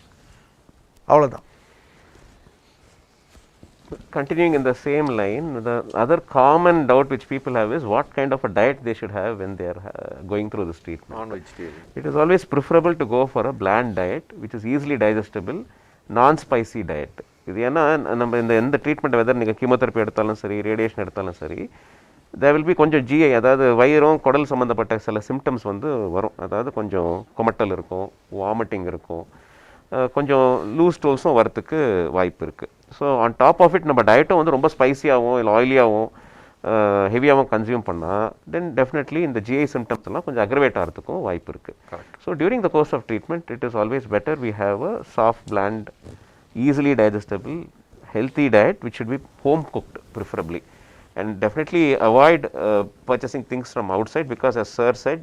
அவ்வளோதான். Continuing in the same line, the other common doubt which people have is what kind of a diet they should have when they are going through this treatment. Non-vegetarian. It is always preferable to go for a bland diet which is easily digestible, non-spicy diet. இது ஏன்னா நம்ம எந்த treatment weather நீங்கள் chemotherapy எடுத்தாலும் சரி, radiation எடுத்தாலும் சரி, there will be கொஞ்சம் ஜிஐ, அதாவது வயிறும் குடல் சம்மந்தப்பட்ட சில சிம்டம்ஸ் வரும். அதாவது கொஞ்சம் குமட்டல் இருக்கும், வாமிட்டிங் இருக்கும், கொஞ்சம் லூஸ் ஸ்டோல்ஸும் வரத்துக்கு வாய்ப்பு இருக்குது. So on top of it நம்ம டயட்டும் ரொம்ப ஸ்பைஸியாகவும் இல்லை ஆயிலியாகவும் ஹெவியாகவும் கன்சியூம் பண்ணால் தென் டெஃபினெட்லி இந்த ஜிஐ சிம்டம்ஸ் எல்லாம் கொஞ்சம் அக்ரவேட் ஆகிறதுக்கும் வாய்ப்பு இருக்குது. So during the course of treatment it is always better we have a soft bland, easily digestible, healthy diet which should be home cooked preferably, and definitely avoid purchasing things from outside because as sir said,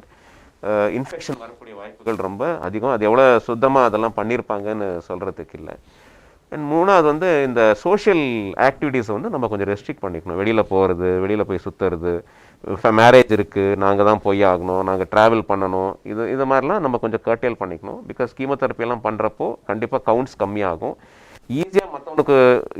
infection வரக்கூடிய வாய்ப்புகள் ரொம்ப அதிகம். அது எவ்வளோ சுத்தமாக அதெல்லாம் பண்ணியிருப்பாங்கன்னு சொல்கிறதுக்கு இல்லை. அண்ட் மூணாவது இந்த சோஷியல் ஆக்டிவிட்டீஸை நம்ம கொஞ்சம் ரெஸ்ட்ரிக்ட் பண்ணிக்கணும். வெளியில் போகிறது, வெளியில் போய் சுற்றுறது, மேரேஜ் இருக்குது நாங்கள் தான் போய் ஆகணும், நாங்கள் ட்ராவல் பண்ணணும், இது மாதிரிலாம் நம்ம கொஞ்சம் கர்டேல் பண்ணிக்கணும். பிகாஸ் கீமோதெரப்பியெல்லாம் பண்ணுறப்போ கண்டிப்பாக கவுண்ட்ஸ் கம்மியாகும். ஈஸியாக மற்றவனுக்கு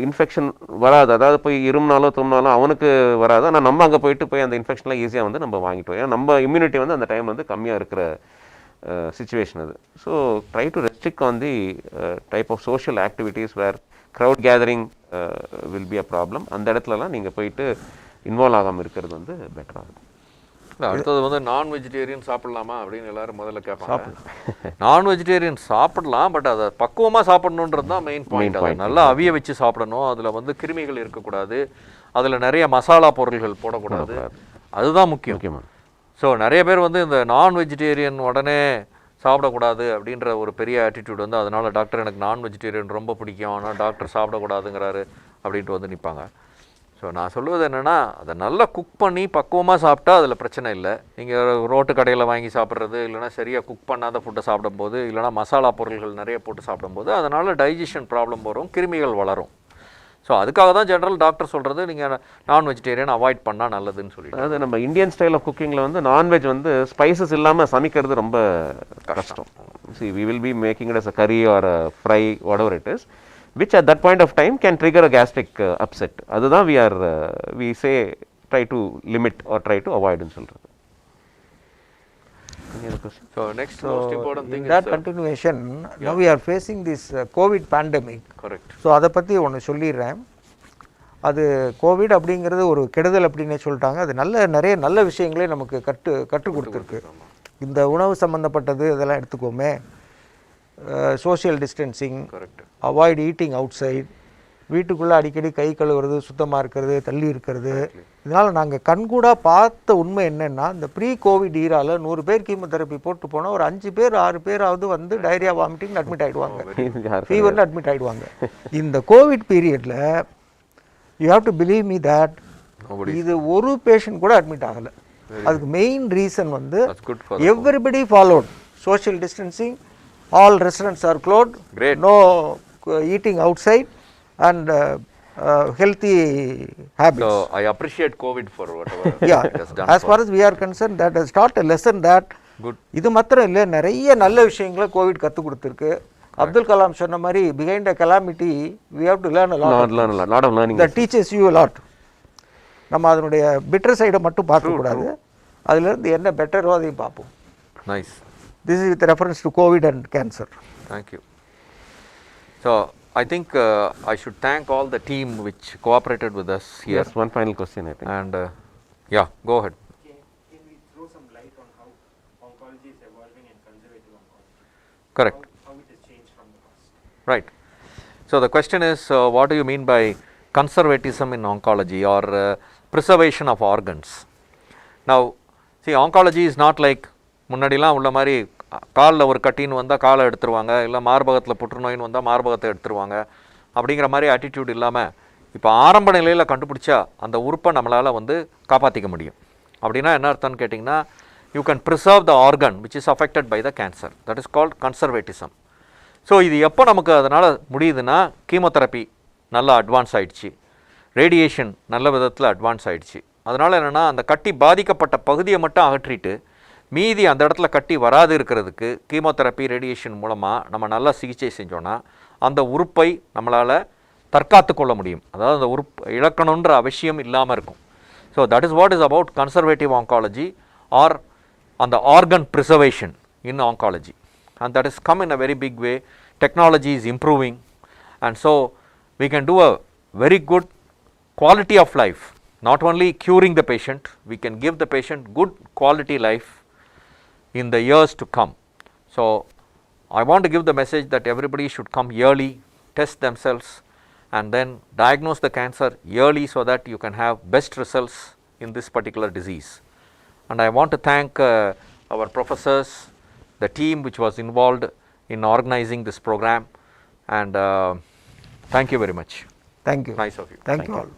இன்ஃபெக்ஷன் வராது, அதாவது போய் இருமுனாலோ தும்னாலும் அவனுக்கு வராது. ஆனால் நம்ம அங்கே போய் அந்த இன்ஃபெக்ஷன்லாம் ஈஸியாக நம்ம வாங்கிட்டோம். ஏன்னா நம்ம இம்யூனிட்டி அந்த டைம் கம்மியாக இருக்கிற situation அது. So try to restrict on the type of social activities where crowd gathering will be a problem. அந்த இடத்துலலாம் நீங்கள் போயிட்டு இன்வால்வ் ஆகாமல் இருக்கிறது பெட்டராக இருக்கும். அடுத்தது நான் வெஜிடேரியன் சாப்பிடலாமா அப்படின்னு எல்லாரும் முதல்ல கேட்பாங்க. நான் வெஜிடேரியன் சாப்பிடலாம், பட் அதை பக்குவமாக சாப்பிடணுன்றது தான் மெயின் பாயிண்ட். அதை நல்லா அவிய வச்சு சாப்பிடணும், அதில் கிருமிகள் இருக்கக்கூடாது, அதில் நிறைய மசாலா பொருள்கள் போடக்கூடாது, அதுதான் முக்கியம். ஸோ நிறைய பேர் இந்த நான் வெஜிடேரியன் உடனே சாப்பிடக்கூடாது அப்படின்ற ஒரு பெரிய ஆட்டிடியூட் அதனால் டாக்டர் எனக்கு நான் வெஜிடேரியன் ரொம்ப பிடிக்கும் ஆனால் டாக்டர் சாப்பிடக்கூடாதுங்கிறாரு அப்படின்ட்டு நிற்பாங்க. ஸோ நான் சொல்லுவது என்னென்னா, அதை நல்லா குக் பண்ணி பக்குவமாக சாப்பிட்டா அதில் பிரச்சனை இல்லை. நீங்கள் ரோட்டு கடையில் வாங்கி சாப்பிட்றது, இல்லைனா சரியாக குக் பண்ணாத ஃபுட்டை சாப்பிடும்போது, இல்லைனா மசாலா பொருள்கள் நிறைய போட்டு சாப்பிடும்போது அதனால் டைஜஷன் ப்ராப்ளம் வரும், கிருமிகள் வளரும். ஸோ அதுக்காக தான் ஜென்ரல் டாக்டர் சொல்கிறது நீங்கள் நான் வெஜிடேரியன் அவாய்ட் பண்ணால் நல்லதுன்னு சொல்லிட்டு. அதாவது நம்ம இந்தியன் ஸ்டைல் ஆஃப் குக்கிங்கில் நான்வெஜ் ஸ்பைசஸ் இல்லாமல் சமைக்கிறது ரொம்ப கஷ்டம். See, we will be making it as a curry or a fry, whatever it is, which at that point of time can trigger a gastric upset. அதுதான் we say try to limit or try to avoid ன்னு சொல்கிறது. So next most important thing is that continuation, now we are facing this COVID pandemic. Correct. So அதை பற்றி ஒன்று சொல்லிடுறேன். அது Covid அப்படிங்கிறது ஒரு கெடுதல் அப்படின்னே சொல்லிட்டாங்க. அது நிறைய நல்ல விஷயங்களே நமக்கு கற்றுக் கொடுத்துருக்கு. இந்த உணவு சம்மந்தப்பட்டது இதெல்லாம் எடுத்துக்கோமே, social distancing, avoid eating outside, வீட்டுக்குள்ளே அடிக்கடி கை கழுவுறது, சுத்தமாக இருக்கிறது, தள்ளி இருக்கிறது. இதனால் நாங்கள் கண்கூடாக பார்த்த உண்மை என்னென்னா, இந்த ப்ரீ கோவிட் ஈராவில் 100 பேர் கீமோதெரப்பி போட்டு போனால் ஒரு 5 பேர் 6 பேராவது டயரியா வாமிட்டிங் அட்மிட் ஆகிடுவாங்க, ஃபீவர்னு அட்மிட் ஆகிடுவாங்க. இந்த கோவிட் பீரியடில் you have to believe me that இது ஒரு பேஷண்ட் கூட அட்மிட் ஆகலை. அதுக்கு main reason everybody followed social distancing, all restaurants are closed, no eating outside and healthy habits. So I appreciate COVID for whatever it has done. As far as we are concerned, that has taught a lesson that good. இது மாத்திரம் இல்லை, நிறைய நல்ல விஷயங்களை Covid கற்றுக் கொடுத்துருக்கு. அப்துல் கலாம் சொன்ன மாதிரி behind a calamity we have to learn a lot of learning that teaches you a lot. நம்ம அதனுடைய பெட்டர் சைடை மட்டும் பார்க்கக்கூடாது, அதிலிருந்து என்ன பெட்டரோ அதையும் பார்ப்போம். Nice. This is with reference to COVID and cancer. Thank you. So I think I should thank all the team which cooperated with us here. Yes, one final question I think. And yeah, go ahead. Can we throw some light on how oncology is evolving and conservative oncology? Correct. How it has changed from the past? Right. So the question is, what do you mean by conservatism in oncology or preservation of organs? Now, see, oncology is not like முன்னாடிலாம் உள்ள மாதிரி காலில் ஒரு கட்டின்னு வந்தால் காலை எடுத்துருவாங்க, இல்லை மார்பகத்தில் புற்றுநோயின்னு வந்தால் மார்பகத்தை எடுத்துருவாங்க அப்படிங்கிற மாதிரி ஆட்டிடியூட் இல்லாமல், இப்போ ஆரம்ப நிலையில் கண்டுபிடிச்சா அந்த உறுப்பை நம்மளால் காப்பாற்றிக்க முடியும். அப்படின்னா என்ன அர்த்தம்னு கேட்டிங்கன்னா, you can preserve the organ which is affected by the cancer. That is called conservatism. So இது எப்போ நமக்கு அதனால் முடியுதுன்னா, கீமோதெரப்பி நல்லா அட்வான்ஸ் ஆகிடுச்சு, ரேடியேஷன் நல்ல விதத்தில் அட்வான்ஸ் ஆகிடுச்சு. அதனால் என்னென்னா, அந்த கட்டி பாதிக்கப்பட்ட பகுதியை மட்டும் அகற்றிட்டு மீதி அந்த இடத்துல கட்டி வராது இருக்கிறதுக்கு கீமோதெரப்பி ரேடியேஷன் மூலமாக நம்ம நல்லா சிகிச்சை செஞ்சோன்னா அந்த உறுப்பை நம்மளால் தற்காத்து கொள்ள முடியும். அதாவது அந்த இழக்கணுன்ற அவசியம் இல்லாமல் இருக்கும். So that is what is about conservative oncology or அந்த organ preservation in oncology. And that has come in a very big way. Technology is improving, and so we can do a very good quality of life. Not only curing the patient, we can give the patient good quality life in the years to come. So I want to give the message that everybody should come yearly, test themselves, and then diagnose the cancer yearly so that you can have best results in this particular disease. And I want to thank our professors, the team which was involved in organizing this program, and thank you very much. Thank you. Nice of you. Thank you all.